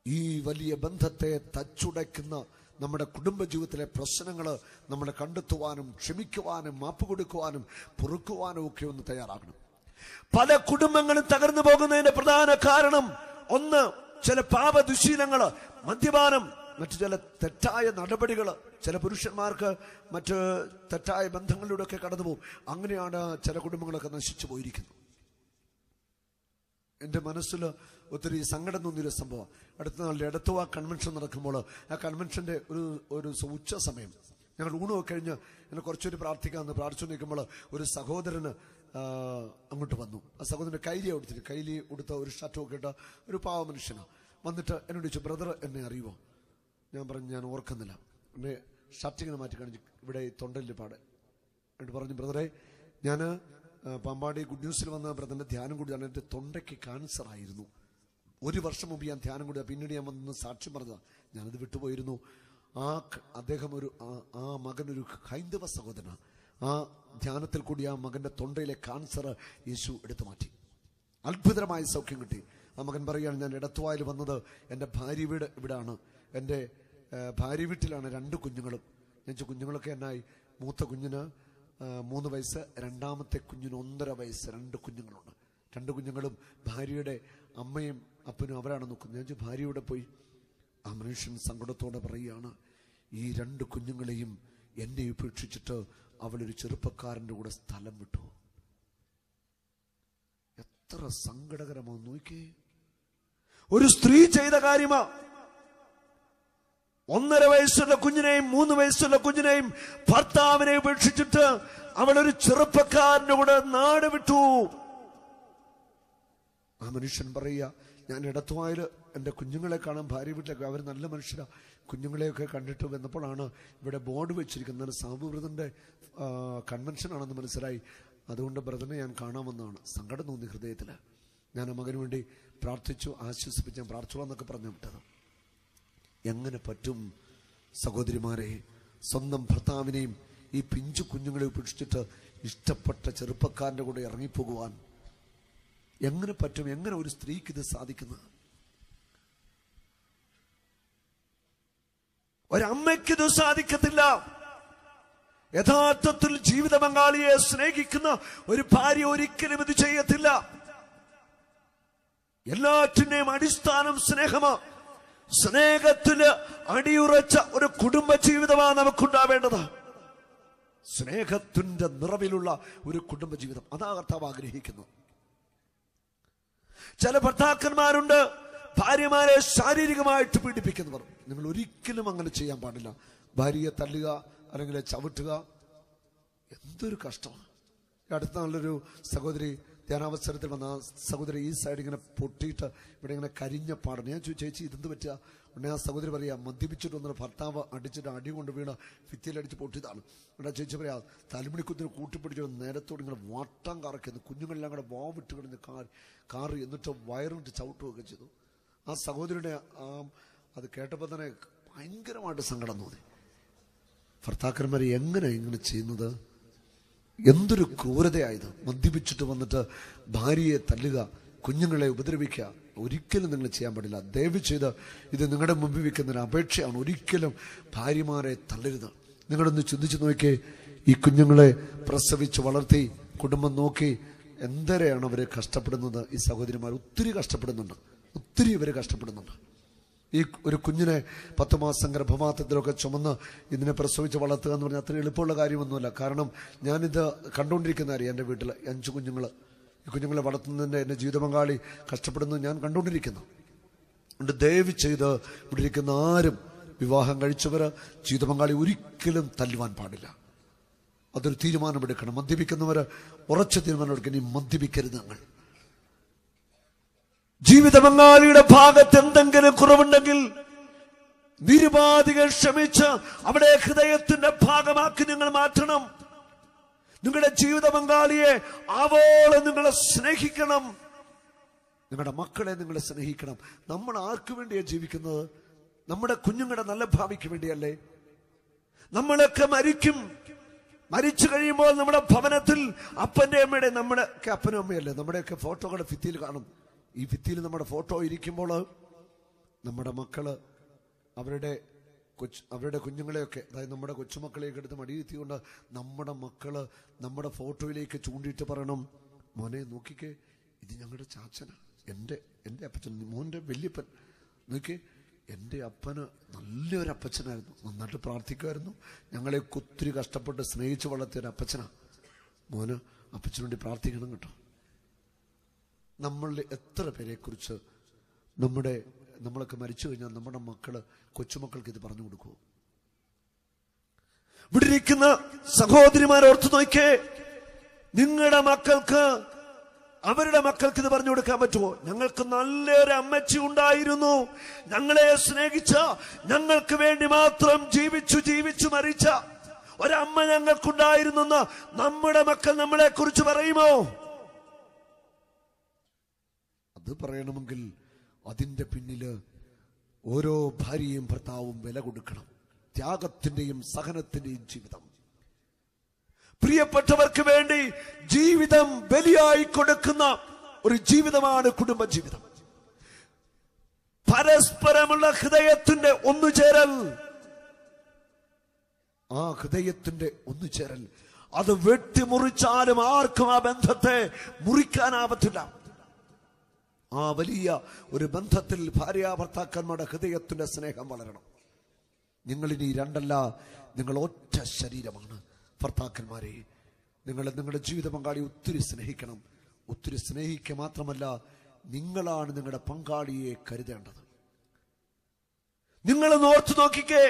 ഈ വലിയ ബന്ധത്തെ തച്ചുടയ്ക്കുന്ന നമ്മുടെ കുടുംബജീവിതത്തിലെ പ്രശ്നങ്ങൾ നമ്മൾ കണ്ടെത്തുവാനും ക്ഷമിക്കുവാനും മാപ്പ് കൊടുക്കുവാനും പൊറുക്കുവാനും ഒക്കെ ഒന്ന് തയ്യാറാകണം. പല കുടുംബങ്ങളും തകർന്നു പോകുന്നതിന്റെ പ്രധാന കാരണം ഒന്ന്, ചില പാപദുശീലങ്ങൾ, മദ്യപാനം, മറ്റു ചില തെറ്റായ നടപടികൾ. ചില പുരുഷന്മാർക്ക് മറ്റ് തെറ്റായ ബന്ധങ്ങളിലൂടെ ഒക്കെ കടന്നു പോകും. അങ്ങനെയാണ് ചില കുടുംബങ്ങളൊക്കെ നശിച്ചു പോയിരിക്കുന്നത്. എൻ്റെ മനസ്സിൽ ഒത്തിരി സങ്കടം തോന്നിയൊരു സംഭവം. അടുത്ത നാളിൽ എടത്തുവ കൺവെൻഷൻ നടക്കുമ്പോൾ ആ കൺവെൻഷൻ്റെ ഒരു ഉച്ച സമയം ഞങ്ങൾ ഊണൊക്കെ കഴിഞ്ഞ് എന്നെ കുറച്ചൊരു പ്രാർത്ഥിക്കാമെന്ന് പ്രാർത്ഥിച്ചു നിൽക്കുമ്പോൾ ഒരു സഹോദരന് അങ്ങോട്ട് വന്നു. ആ സഹോദരൻ്റെ കൈലി കൊടുത്തിട്ട്, കൈലി കൊടുത്ത ഒരു ഷർട്ടൊക്കെ ഇട്ട ഒരു പാവ മനുഷ്യനാണ്. വന്നിട്ട് എന്നോട് ചോദിച്ചു, ബ്രദർ എന്നെ അറിയുമോ? ഞാൻ പറഞ്ഞു, ഞാൻ ഓർക്കുന്നില്ല. എൻ്റെ ഷർട്ട് ഇങ്ങനെ മാറ്റി കാണിച്ചു, ഇവിടെ തൊണ്ടലിൽ പാടെ. എന്നിട്ട് പറഞ്ഞു, ബ്രദറെ, ഞാൻ പാമ്പാടി ഗുഡ് ന്യൂസിൽ വന്ന ബ്രദറിന്റെ ധ്യാനം കൂടിയാണ്. എൻ്റെ തൊണ്ടയ്ക്ക് ക്യാൻസർ ആയിരുന്നു. 1 വർഷം മുമ്പ് ഞാൻ ധ്യാനം കൂടി, പിന്നീട് ഞാൻ വന്ന് സാക്ഷ്യം പറഞ്ഞതാണ്. ഞാനത് വിട്ടുപോയിരുന്നു. അദ്ദേഹം ആ മകനൊരു ഹൈന്ദവ സഹോദരനാണ്. ആ ധ്യാനത്തിൽ കൂടി ആ മകന്റെ തൊണ്ടയിലെ ക്യാൻസർ യേശു എടുത്തു മാറ്റി. അത്ഭുതമായ സൗഖ്യം കിട്ടി. ആ മകൻ പറയുകയാണ്, ഞാൻ എടത്തുവായിൽ വന്നത് എൻ്റെ ഭാര്യ വീട് ഇവിടാണ്, എൻ്റെ ഭാര്യ വീട്ടിലാണ് 2 കുഞ്ഞുങ്ങളും. ഞാൻ കുഞ്ഞുങ്ങളൊക്കെ എന്നായി, മൂത്ത കുഞ്ഞിന് 3 വയസ്സ്, രണ്ടാമത്തെ കുഞ്ഞിന് 1.5 വയസ്സ്. 2 കുഞ്ഞുങ്ങളുണ്ട്. 2 കുഞ്ഞുങ്ങളും ഭാര്യയുടെ അമ്മയും അപ്പനും അവരാണ് നോക്കുന്നത്. ഞാൻ ഭാര്യയുടെ പോയി. ആ മനുഷ്യൻ സങ്കടത്തോടെ പറയുകയാണ്, ഈ 2 കുഞ്ഞുങ്ങളെയും എന്നെ ഉപേക്ഷിച്ചിട്ട് അവളൊരു ചെറുപ്പക്കാരൻ്റെ കൂടെ സ്ഥലം വിട്ടു. എത്ര സങ്കടകരമാണ് നോക്കിയേ. ഒരു സ്ത്രീ ചെയ്ത കാര്യമാ. 1.5 വയസ്സുള്ള കുഞ്ഞിനെയും 3 വയസ്സുള്ള കുഞ്ഞിനെയും ഭർത്താവിനെ ഉപേക്ഷിച്ചിട്ട് അവളൊരു ചെറുപ്പക്കാരൻ്റെ കൂടെ നാട് വിട്ടു. ആ മനുഷ്യൻ പറയുക, ഞാൻ ഇടത്തുവായിൽ എൻ്റെ കുഞ്ഞുങ്ങളെ കാണാൻ ഭാര്യ വീട്ടിലേക്ക്, അവർ നല്ല മനുഷ്യരാ, കുഞ്ഞുങ്ങളെയൊക്കെ കണ്ടിട്ട് വന്നപ്പോഴാണ് ഇവിടെ ബോർഡ് വെച്ചിരിക്കുന്നത്, സാബു ബ്രദറിൻ്റെ കൺവെൻഷനാണെന്ന് മനസ്സിലായി. അതുകൊണ്ട് ബ്രദറിനെ ഞാൻ കാണാമെന്നാണ്. സങ്കടം തോന്നി ഹൃദയത്തിൽ. ഞാൻ ആ മകന് വേണ്ടി പ്രാർത്ഥിച്ചു, ആശ്വസിപ്പിച്ച്, ഞാൻ പ്രാർത്ഥിച്ചോളാന്നൊക്കെ പറഞ്ഞു വിട്ടത്. എങ്ങനെ പറ്റും സഹോദരിമാരെ, സ്വന്തം ഭർത്താവിനെയും ഈ പിഞ്ചു കുഞ്ഞുങ്ങളെ ഉപേക്ഷിച്ചിട്ട് ഇഷ്ടപ്പെട്ട ചെറുപ്പക്കാരൻ്റെ കൂടെ ഇറങ്ങിപ്പോകുവാൻ എങ്ങനെ പറ്റും? എങ്ങനെ ഒരു സ്ത്രീക്ക് ഇത് സാധിക്കുന്നത്? ഒരമ്മയ്ക്കിത് സാധിക്കത്തില്ല. യഥാർത്ഥത്തിൽ ജീവിത പങ്കാളിയെ സ്നേഹിക്കുന്ന ഒരു ഭാര്യ ഒരിക്കലും ഇത് ചെയ്യത്തില്ല. എല്ലാറ്റിന്റെയും അടിസ്ഥാനം സ്നേഹമാണ്. സ്നേഹത്തില് അടിയുറച്ച ഒരു കുടുംബ ജീവിതമാണ് നമുക്കുണ്ടാവേണ്ടത്. സ്നേഹത്തിന്റെ നിറവിലുള്ള ഒരു കുടുംബ ജീവിതം, അതാ കർത്താവ് ആഗ്രഹിക്കുന്നു. ചില ഭർത്താക്കന്മാരുണ്ട് ഭാര്യമാരെ ശാരീരികമായിട്ട് പീഡിപ്പിക്കുന്നവർ. നിങ്ങൾ ഒരിക്കലും അങ്ങനെ ചെയ്യാൻ പാടില്ല. ഭാര്യയെ തല്ലുക അല്ലെങ്കിൽ ചവിട്ടുക എന്തൊരു കഷ്ടമാണ്. അടുത്ത നല്ലൊരു സഹോദരി ധ്യാനാവസരത്തിൽ വന്ന ആ സഹോദരി ഈ സൈഡ് ഇങ്ങനെ പൊട്ടിയിട്ട് ഇവിടെ ഇങ്ങനെ കരിഞ്ഞ പാടണം. ഞാൻ ചോദിച്ചു, ചേച്ചി ഇതെന്ത് പറ്റുക? ഉടനെ ആ സഹോദരി പറയാ, മദ്യപിച്ചിട്ട് വന്നിട്ട് ഭർത്താവ് അടിച്ചിട്ട് അടി കൊണ്ട് വീണ് ഭിത്തിയിലടിച്ച് പൊട്ടിയതാണ്. ഇവിടെ ചേച്ചി പറയാ, തലമുണിക്കുത്തിന് കൂട്ടിപ്പിടിച്ച് നേരത്തോട് ഇങ്ങനെ വട്ടം കറക്കുന്നു. കുഞ്ഞുങ്ങളെല്ലാം കൂടെ വാവിട്ട് കിടന്ന് കാറി എന്നിട്ട് വയറിട്ട് ചവിട്ടുകയൊക്കെ ചെയ്തു. ആ സഹോദരിയുടെ അത് കേട്ടപ്പോൾ തന്നെ ഭയങ്കരമായിട്ട് സങ്കടം തോന്നി. ഭർത്താക്കന്മാരെ എങ്ങനെ ഇങ്ങനെ ചെയ്യുന്നത്? എന്തൊരു ക്രൂരതയായത്! മദ്യപിച്ചിട്ട് വന്നിട്ട് ഭാര്യയെ തല്ലുക, കുഞ്ഞുങ്ങളെ ഉപദ്രവിക്കുക ഒരിക്കലും നിങ്ങൾ ചെയ്യാൻ പാടില്ല. ദയവ് ചെയ്ത് ഇത് നിങ്ങളുടെ മുമ്പിൽ വെക്കുന്നൊരു അപേക്ഷയാണ്. ഒരിക്കലും ഭാര്യമാരെ തള്ളരുത്. നിങ്ങളൊന്ന് ചിന്തിച്ചു നോക്കിയേ, ഈ കുഞ്ഞുങ്ങളെ പ്രസവിച്ച് വളർത്തി കുടുംബം നോക്കി എന്തരെയാണ് അവർ കഷ്ടപ്പെടുന്നത്. ഈ സഹോദരിമാർ ഒത്തിരി കഷ്ടപ്പെടുന്നുണ്ട്, ഒത്തിരി ഇവർ കഷ്ടപ്പെടുന്നുണ്ട്. ഈ ഒരു കുഞ്ഞിനെ 10 മാസം ഗർഭപാത്രത്തിലൊക്കെ ചുമന്ന് ഇതിനെ പ്രസവിച്ച് വളർത്തുക എന്ന് പറഞ്ഞാൽ അത്ര എളുപ്പമുള്ള കാര്യമൊന്നുമല്ല. കാരണം ഞാനിത് കണ്ടുകൊണ്ടിരിക്കുന്ന കാര്യം. എൻ്റെ വീട്ടിൽ 5 കുഞ്ഞുങ്ങൾ, ഈ കുഞ്ഞുങ്ങളെ വളർത്തുന്നതിൻ്റെ എൻ്റെ ജീവിത പങ്കാളി കഷ്ടപ്പെടുന്നത് ഞാൻ കണ്ടുകൊണ്ടിരിക്കുന്നു. അതുകൊണ്ട് ദയവ് ചെയ്ത് ഇവിടെ ഇരിക്കുന്ന ആരും വിവാഹം കഴിച്ചവർ ജീവിത പങ്കാളി ഒരിക്കലും തല്ലുവാൻ പാടില്ല. അതൊരു തീരുമാനമെടുക്കണം. മദ്യപിക്കുന്നവർ ഉറച്ച തീരുമാനമെടുക്കണം, ഇനി മദ്യപിക്കരുത്. ഞങ്ങൾ ജീവിത പങ്കാളിയുടെ ഭാഗത്ത് എന്തെങ്കിലും കുറവുണ്ടെങ്കിൽ നിരുപാധികം ക്ഷമിച്ച് അവിടെ ഹൃദയത്തിന്റെ ഭാഗമാക്കി നിങ്ങൾ മാറ്റണം. നിങ്ങളുടെ ജീവിത പങ്കാളിയെ ആവോളം നിങ്ങൾ സ്നേഹിക്കണം. നിങ്ങളുടെ മക്കളെ നിങ്ങൾ സ്നേഹിക്കണം. നമ്മൾ ആർക്കു വേണ്ടിയാണ് ജീവിക്കുന്നത്? നമ്മുടെ കുഞ്ഞുങ്ങളുടെ നല്ല ഭാവിക്ക് വേണ്ടിയല്ലേ? നമ്മളൊക്കെ മരിക്കും. മരിച്ചു കഴിയുമ്പോൾ നമ്മുടെ ഭവനത്തിൽ അപ്പന്റെ അമ്മയുടെ, നമ്മുടെ ഒക്കെ അപ്പനും അമ്മയല്ലേ, നമ്മുടെയൊക്കെ ഫോട്ടോകളുടെ ഭിത്തിയിൽ കാണും. ഈ ഭിത്തിയിൽ നമ്മുടെ ഫോട്ടോ ഇരിക്കുമ്പോൾ നമ്മുടെ മക്കള് അവരുടെ കുഞ്ഞുങ്ങളെയൊക്കെ, അതായത് നമ്മുടെ കൊച്ചുമക്കളെയൊക്കെ എടുത്ത് മടിയിരുത്തിക്കൊണ്ട് നമ്മുടെ മക്കള് നമ്മുടെ ഫോട്ടോയിലേക്ക് ചൂണ്ടിയിട്ട് പറയണം, മോനെ നോക്കിക്കേ, ഇത് ഞങ്ങളുടെ ചാച്ചന, എൻ്റെ അപ്പച്ചൻ, മോൻ്റെ വല്യപ്പൻ, നോക്കിക്കേ, എൻ്റെ അപ്പന് നല്ലൊരു അപ്പച്ചനായിരുന്നു, നന്നായിട്ട് പ്രാർത്ഥിക്കുമായിരുന്നു, ഞങ്ങളെ ഒത്തിരി കഷ്ടപ്പെട്ട് സ്നേഹിച്ച് വളർത്തിയൊരു അപ്പച്ചനാ, മോന് അപ്പച്ചന് വേണ്ടി പ്രാർത്ഥിക്കണം കേട്ടോ. നമ്മളുടെ എത്ര പേരെക്കുറിച്ച് നമ്മളൊക്കെ മരിച്ചു കഴിഞ്ഞാൽ നമ്മുടെ കൊച്ചുമക്കൾക്ക് ഇത് പറഞ്ഞു കൊടുക്കുമോ? ഇവിടെ ഇരിക്കുന്ന സഹോദരിമാരെ ഓർത്തു നോക്കേ, നിങ്ങളുടെ മക്കൾക്ക്, അവരുടെ മക്കൾക്ക് ഇത് പറഞ്ഞു കൊടുക്കാൻ പറ്റുമോ? ഞങ്ങൾക്ക് നല്ലൊരു അമ്മച്ചി ഉണ്ടായിരുന്നു, ഞങ്ങളെ സ്നേഹിച്ച, ഞങ്ങൾക്ക് വേണ്ടി മാത്രം ജീവിച്ചു മരിച്ച ഒരമ്മ ഞങ്ങൾക്കുണ്ടായിരുന്നെന്ന് നമ്മുടെ മക്കൾ നമ്മളെ കുറിച്ച് പറയുമോ? അത് പറയണമെങ്കിൽ അതിന്റെ പിന്നില് ഓരോ ഭാര്യയും ഭർത്താവും വില കൊടുക്കണം. ത്യാഗത്തിന്റെയും സഹനത്തിന്റെയും ജീവിതം. പ്രിയപ്പെട്ടവർക്ക് വേണ്ടി ജീവിതം ബലിയായി കൊടുക്കുന്ന ഒരു ജീവിതമാണ് കുടുംബജീവിതം. പരസ്പരമുള്ള ഹൃദയത്തിന്റെ ഒന്നുചേരൽ, ആ ഹൃദയത്തിന്റെ ഒന്നുചേരൽ അത് വെട്ടിമുറിച്ചാലും ആർക്കും ആ ബന്ധത്തെ മുറിക്കാനാവത്തില്ല. ആ വലിയ ഒരു ബന്ധത്തിൽ ഭാര്യ ഭർത്താക്കന്മാരുടെ ഹൃദയത്തിന്റെ സ്നേഹം വളരണം. നിങ്ങളിനി രണ്ടല്ല, നിങ്ങൾ ഒറ്റ ശരീരമാണ്. ഭർത്താക്കന്മാരെ, നിങ്ങൾ നിങ്ങളുടെ ജീവിത പങ്കാളി ഒത്തിരി സ്നേഹിക്കണം. ഒത്തിരി സ്നേഹിക്കുക മാത്രമല്ല, നിങ്ങളാണ് നിങ്ങളുടെ പങ്കാളിയെ കരുതേണ്ടത്. നിങ്ങളൊന്ന് ഓർത്തു നോക്കിക്കേ,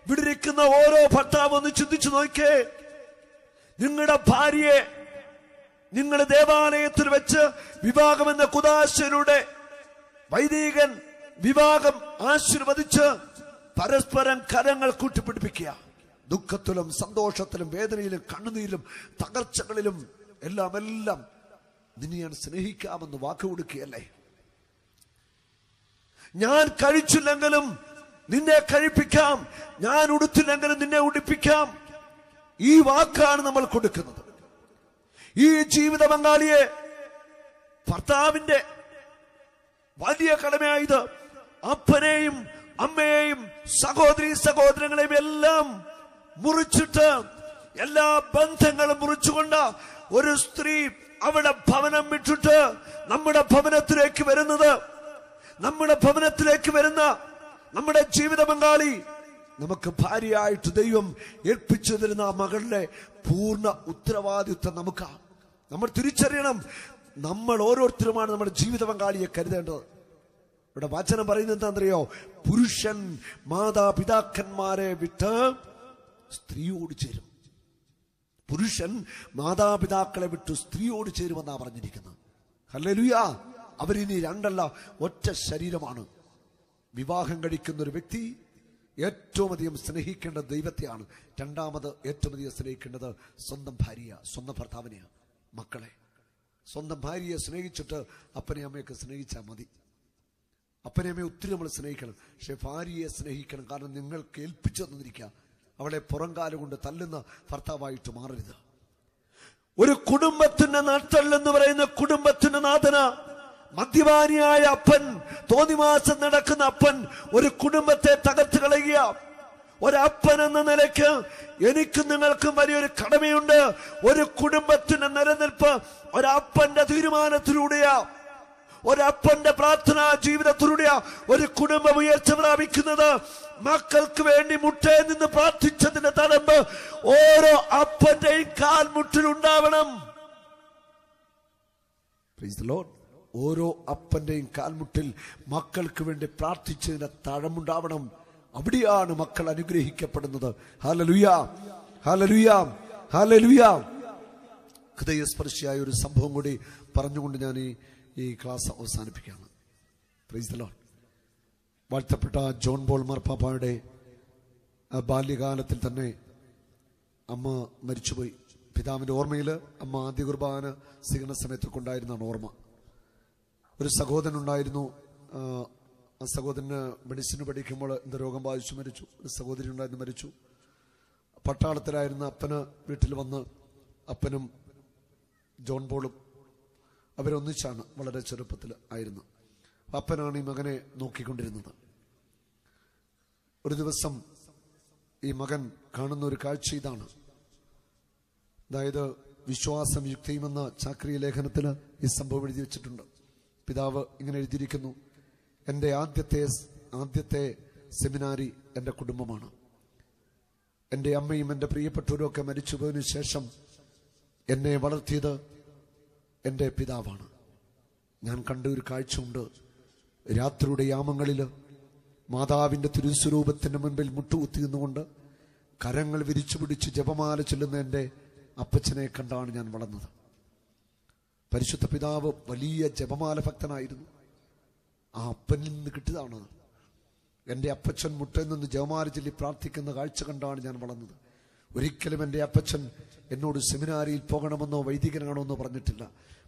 ഇവിടെ ഇരിക്കുന്ന ഓരോ ഭർത്താവ് ഒന്ന് ചിന്തിച്ചു നോക്കിക്കേ. നിങ്ങളുടെ ഭാര്യയെ നിങ്ങൾ ദേവാലയത്തിൽ വെച്ച് വിവാഹം എന്ന കുദാശയിലൂടെ വൈദികൻ വിവാഹം ആശീർവദിച്ച് പരസ്പരം കരങ്ങൾ കൂട്ടിപ്പിടിപ്പിക്കുക. ദുഃഖത്തിലും സന്തോഷത്തിലും വേദനയിലും കണ്ണുനീരിലും തകർച്ചകളിലും എല്ലാം നിന്നെ ഞാൻ സ്നേഹിക്കാമെന്ന് വാക്ക് കൊടുക്കുകയല്ലേ. ഞാൻ കഴിച്ചില്ലെങ്കിലും നിന്നെ കഴിപ്പിക്കാം, ഞാൻ ഉടുത്തില്ലെങ്കിലും നിന്നെ ഉടുപ്പിക്കാം. ഈ വാക്കാണ് നമ്മൾ കൊടുക്കുന്നത്. ഈ ജീവിത പങ്കാളിയെ ഭർത്താവിന്റെ വലിയ കടമയായത് അപ്പനെയും അമ്മയെയും സഹോദരി സഹോദരങ്ങളെയും എല്ലാം മുറിച്ചിട്ട്, എല്ലാ ബന്ധങ്ങളും മുറിച്ചുകൊണ്ട് ഒരു സ്ത്രീ അവിടെ ഭവനം വിട്ടിട്ട് നമ്മുടെ ഭവനത്തിലേക്ക് വരുന്നത്, നമ്മുടെ ഭവനത്തിലേക്ക് വരുന്ന നമ്മുടെ ജീവിത പങ്കാളി നമുക്ക് ഭാര്യയായിട്ട് ദൈവം ഏൽപ്പിച്ചു തരുന്ന ആ മകളുടെ പൂർണ്ണ ഉത്തരവാദിത്വം നമുക്കാണ്. നമ്മൾ തിരിച്ചറിയണം, നമ്മൾ ഓരോരുത്തരുമാണ് നമ്മുടെ ജീവിത പങ്കാളിയെ കരുതേണ്ടത്. ഇവിടെ വചനം പറയുന്നത് എന്താണെന്നറിയോ? പുരുഷൻ മാതാപിതാക്കന്മാരെ വിട്ട് സ്ത്രീയോട് ചേരും. പുരുഷൻ മാതാപിതാക്കളെ വിട്ട് സ്ത്രീയോട് ചേരുമെന്നാണ് പറഞ്ഞിരിക്കുന്നത്. ഹല്ലേലൂയ. അവരിനി രണ്ടല്ല, ഒറ്റ ശരീരമാണ്. വിവാഹം കഴിക്കുന്ന ഒരു വ്യക്തി ഏറ്റവും അധികം സ്നേഹിക്കേണ്ടത് ദൈവത്തെയാണ്. രണ്ടാമത് ഏറ്റവും അധികം സ്നേഹിക്കേണ്ടത് സ്വന്തം ഭാര്യ, സ്വന്തം ഭർത്താവിനെയാണ്, മക്കളെ. സ്വന്തം ഭാര്യയെ സ്നേഹിച്ചിട്ട് അപ്പനെ അമ്മയൊക്കെ സ്നേഹിച്ചാൽ മതി. അപ്പനെ അമ്മയെ ഒത്തിരി നമ്മൾ സ്നേഹിക്കണം, പക്ഷെ ഭാര്യയെ സ്നേഹിക്കണം. കാരണം നിങ്ങൾക്ക് ഏൽപ്പിച്ചു തന്നിരിക്കുക. അവളെ പുറംകാലം കൊണ്ട് തല്ലുന്ന ഭർത്താവായിട്ട് മാറരുത്. ഒരു കുടുംബത്തിന്റെ നട്ടെല്ലെന്ന് പറയുന്ന കുടുംബത്തിന്റെ നാഥന മദ്യപാനിയായ അപ്പൻ, തോന്നിമാസം നടക്കുന്ന അപ്പൻ ഒരു കുടുംബത്തെ തകർത്ത് കളയുക. ഒരപ്പൻ എന്ന നിലയ്ക്ക് എനിക്കും നിങ്ങൾക്കും വലിയൊരു കടമയുണ്ട്. ഒരു കുടുംബത്തിന്റെ നിലനിൽപ്പ് ഒരപ്പന്റെ തീരുമാനത്തിലൂടെയാ, ഒരപ്പന്റെ പ്രാർത്ഥനാ ജീവിതത്തിലൂടെയാ ഒരു കുടുംബം ഉയർച്ച പ്രാപിക്കുന്നത്. മക്കൾക്ക് വേണ്ടി മുട്ടയിൽ നിന്ന് പ്രാർത്ഥിച്ചതിന്റെ തടമ്പ് ഓരോ അപ്പന്റെയും കാൽമുട്ടിലുണ്ടാവണം. Praise the Lord. ഓരോ അപ്പന്റെയും കാൽമുട്ടിൽ മക്കൾക്ക് വേണ്ടി പ്രാർത്ഥിച്ചതിന്റെ തഴമുണ്ടാവണം. അവിടെയാണ് മക്കൾ അനുഗ്രഹിക്കപ്പെടുന്നത്. ഹല്ലേലൂയ, ഹല്ലേലൂയ, ഹല്ലേലൂയ. ഹൃദയസ്പർശിയായ ഒരു സംഭവം കൂടി പറഞ്ഞുകൊണ്ട് ഞാൻ ഈ ക്ലാസ് അവസാനിപ്പിക്കുകയാണ്. Price the Lord. വാഴ്ത്തപ്പെട്ട ജോൺ പോൾ മാർപ്പാപ്പയുടെ ബാല്യകാലത്തിൽ തന്നെ അമ്മ മരിച്ചുപോയി. പിതാവിന്റെ ഓർമ്മയിൽ അമ്മ ആദ്യ കുർബാന സ്വീകരണ സമയത്തൊക്കെ ഉണ്ടായിരുന്നാണ് ഓർമ്മ. ഒരു സഹോദരൻ ഉണ്ടായിരുന്നു. ആ സഹോദരന് മെഡിസിന് പഠിക്കുമ്പോൾ എന്താ രോഗം ബാധിച്ചു മരിച്ചു. ഒരു സഹോദരി ഉണ്ടായിരുന്നു, മരിച്ചു. പട്ടാളത്തിലായിരുന്ന അപ്പന് വീട്ടിൽ വന്ന് അപ്പനും ജോൺ പോളും അവരൊന്നിച്ചാണ് വളരെ ചെറുപ്പത്തിൽ ആയിരുന്നു. അപ്പനാണ് ഈ മകനെ നോക്കിക്കൊണ്ടിരുന്നത്. ഒരു ദിവസം ഈ മകൻ കാണുന്ന ഒരു കാഴ്ച ഇതാണ്. അതായത് വിശ്വാസം യുക്തിയുമെന്ന ചാക്രിയ ലേഖനത്തിൽ ഈ സംഭവം എഴുതി വെച്ചിട്ടുണ്ട്. പിതാവ് ഇങ്ങനെ എഴുതിയിരിക്കുന്നു: എൻ്റെ ആദ്യത്തെ സെമിനാരി എൻ്റെ കുടുംബമാണ്. എൻ്റെ അമ്മയും എൻ്റെ പ്രിയപ്പെട്ടവരും ഒക്കെ മരിച്ചുപോയതിനു ശേഷം എന്നെ വളർത്തിയത് എൻ്റെ പിതാവാണ്. ഞാൻ കണ്ട ഒരു കാഴ്ചയുണ്ട്. രാത്രിയുടെ യാമങ്ങളിൽ മാതാവിൻ്റെ തിരുസ്വരൂപത്തിൻ്റെ മുൻപിൽ മുട്ടുകുത്തി നിന്നുകൊണ്ട് കരങ്ങൾ വിരിച്ചു പിടിച്ച് ജപമാല ചൊല്ലുന്ന എൻ്റെ അപ്പച്ചനെ കണ്ടാണ് ഞാൻ വളർന്നത്. പരിശുദ്ധ പിതാവ് വലിയ ജപമാല ഭക്തനായിരുന്നു. ആ അപ്പനിൽ നിന്ന് കിട്ടിയതാണ്. എൻ്റെ അപ്പച്ചൻ മുട്ടയിൽ നിന്ന് ജപമാല ചൊല്ലി പ്രാർത്ഥിക്കുന്ന കാഴ്ച കണ്ടാണ് ഞാൻ വളർന്നത്. ഒരിക്കലും എൻ്റെ അപ്പച്ചൻ എന്നോട് സെമിനാരിയിൽ പോകണമെന്നോ വൈദികനാണോന്നോ പറഞ്ഞിട്ടില്ല.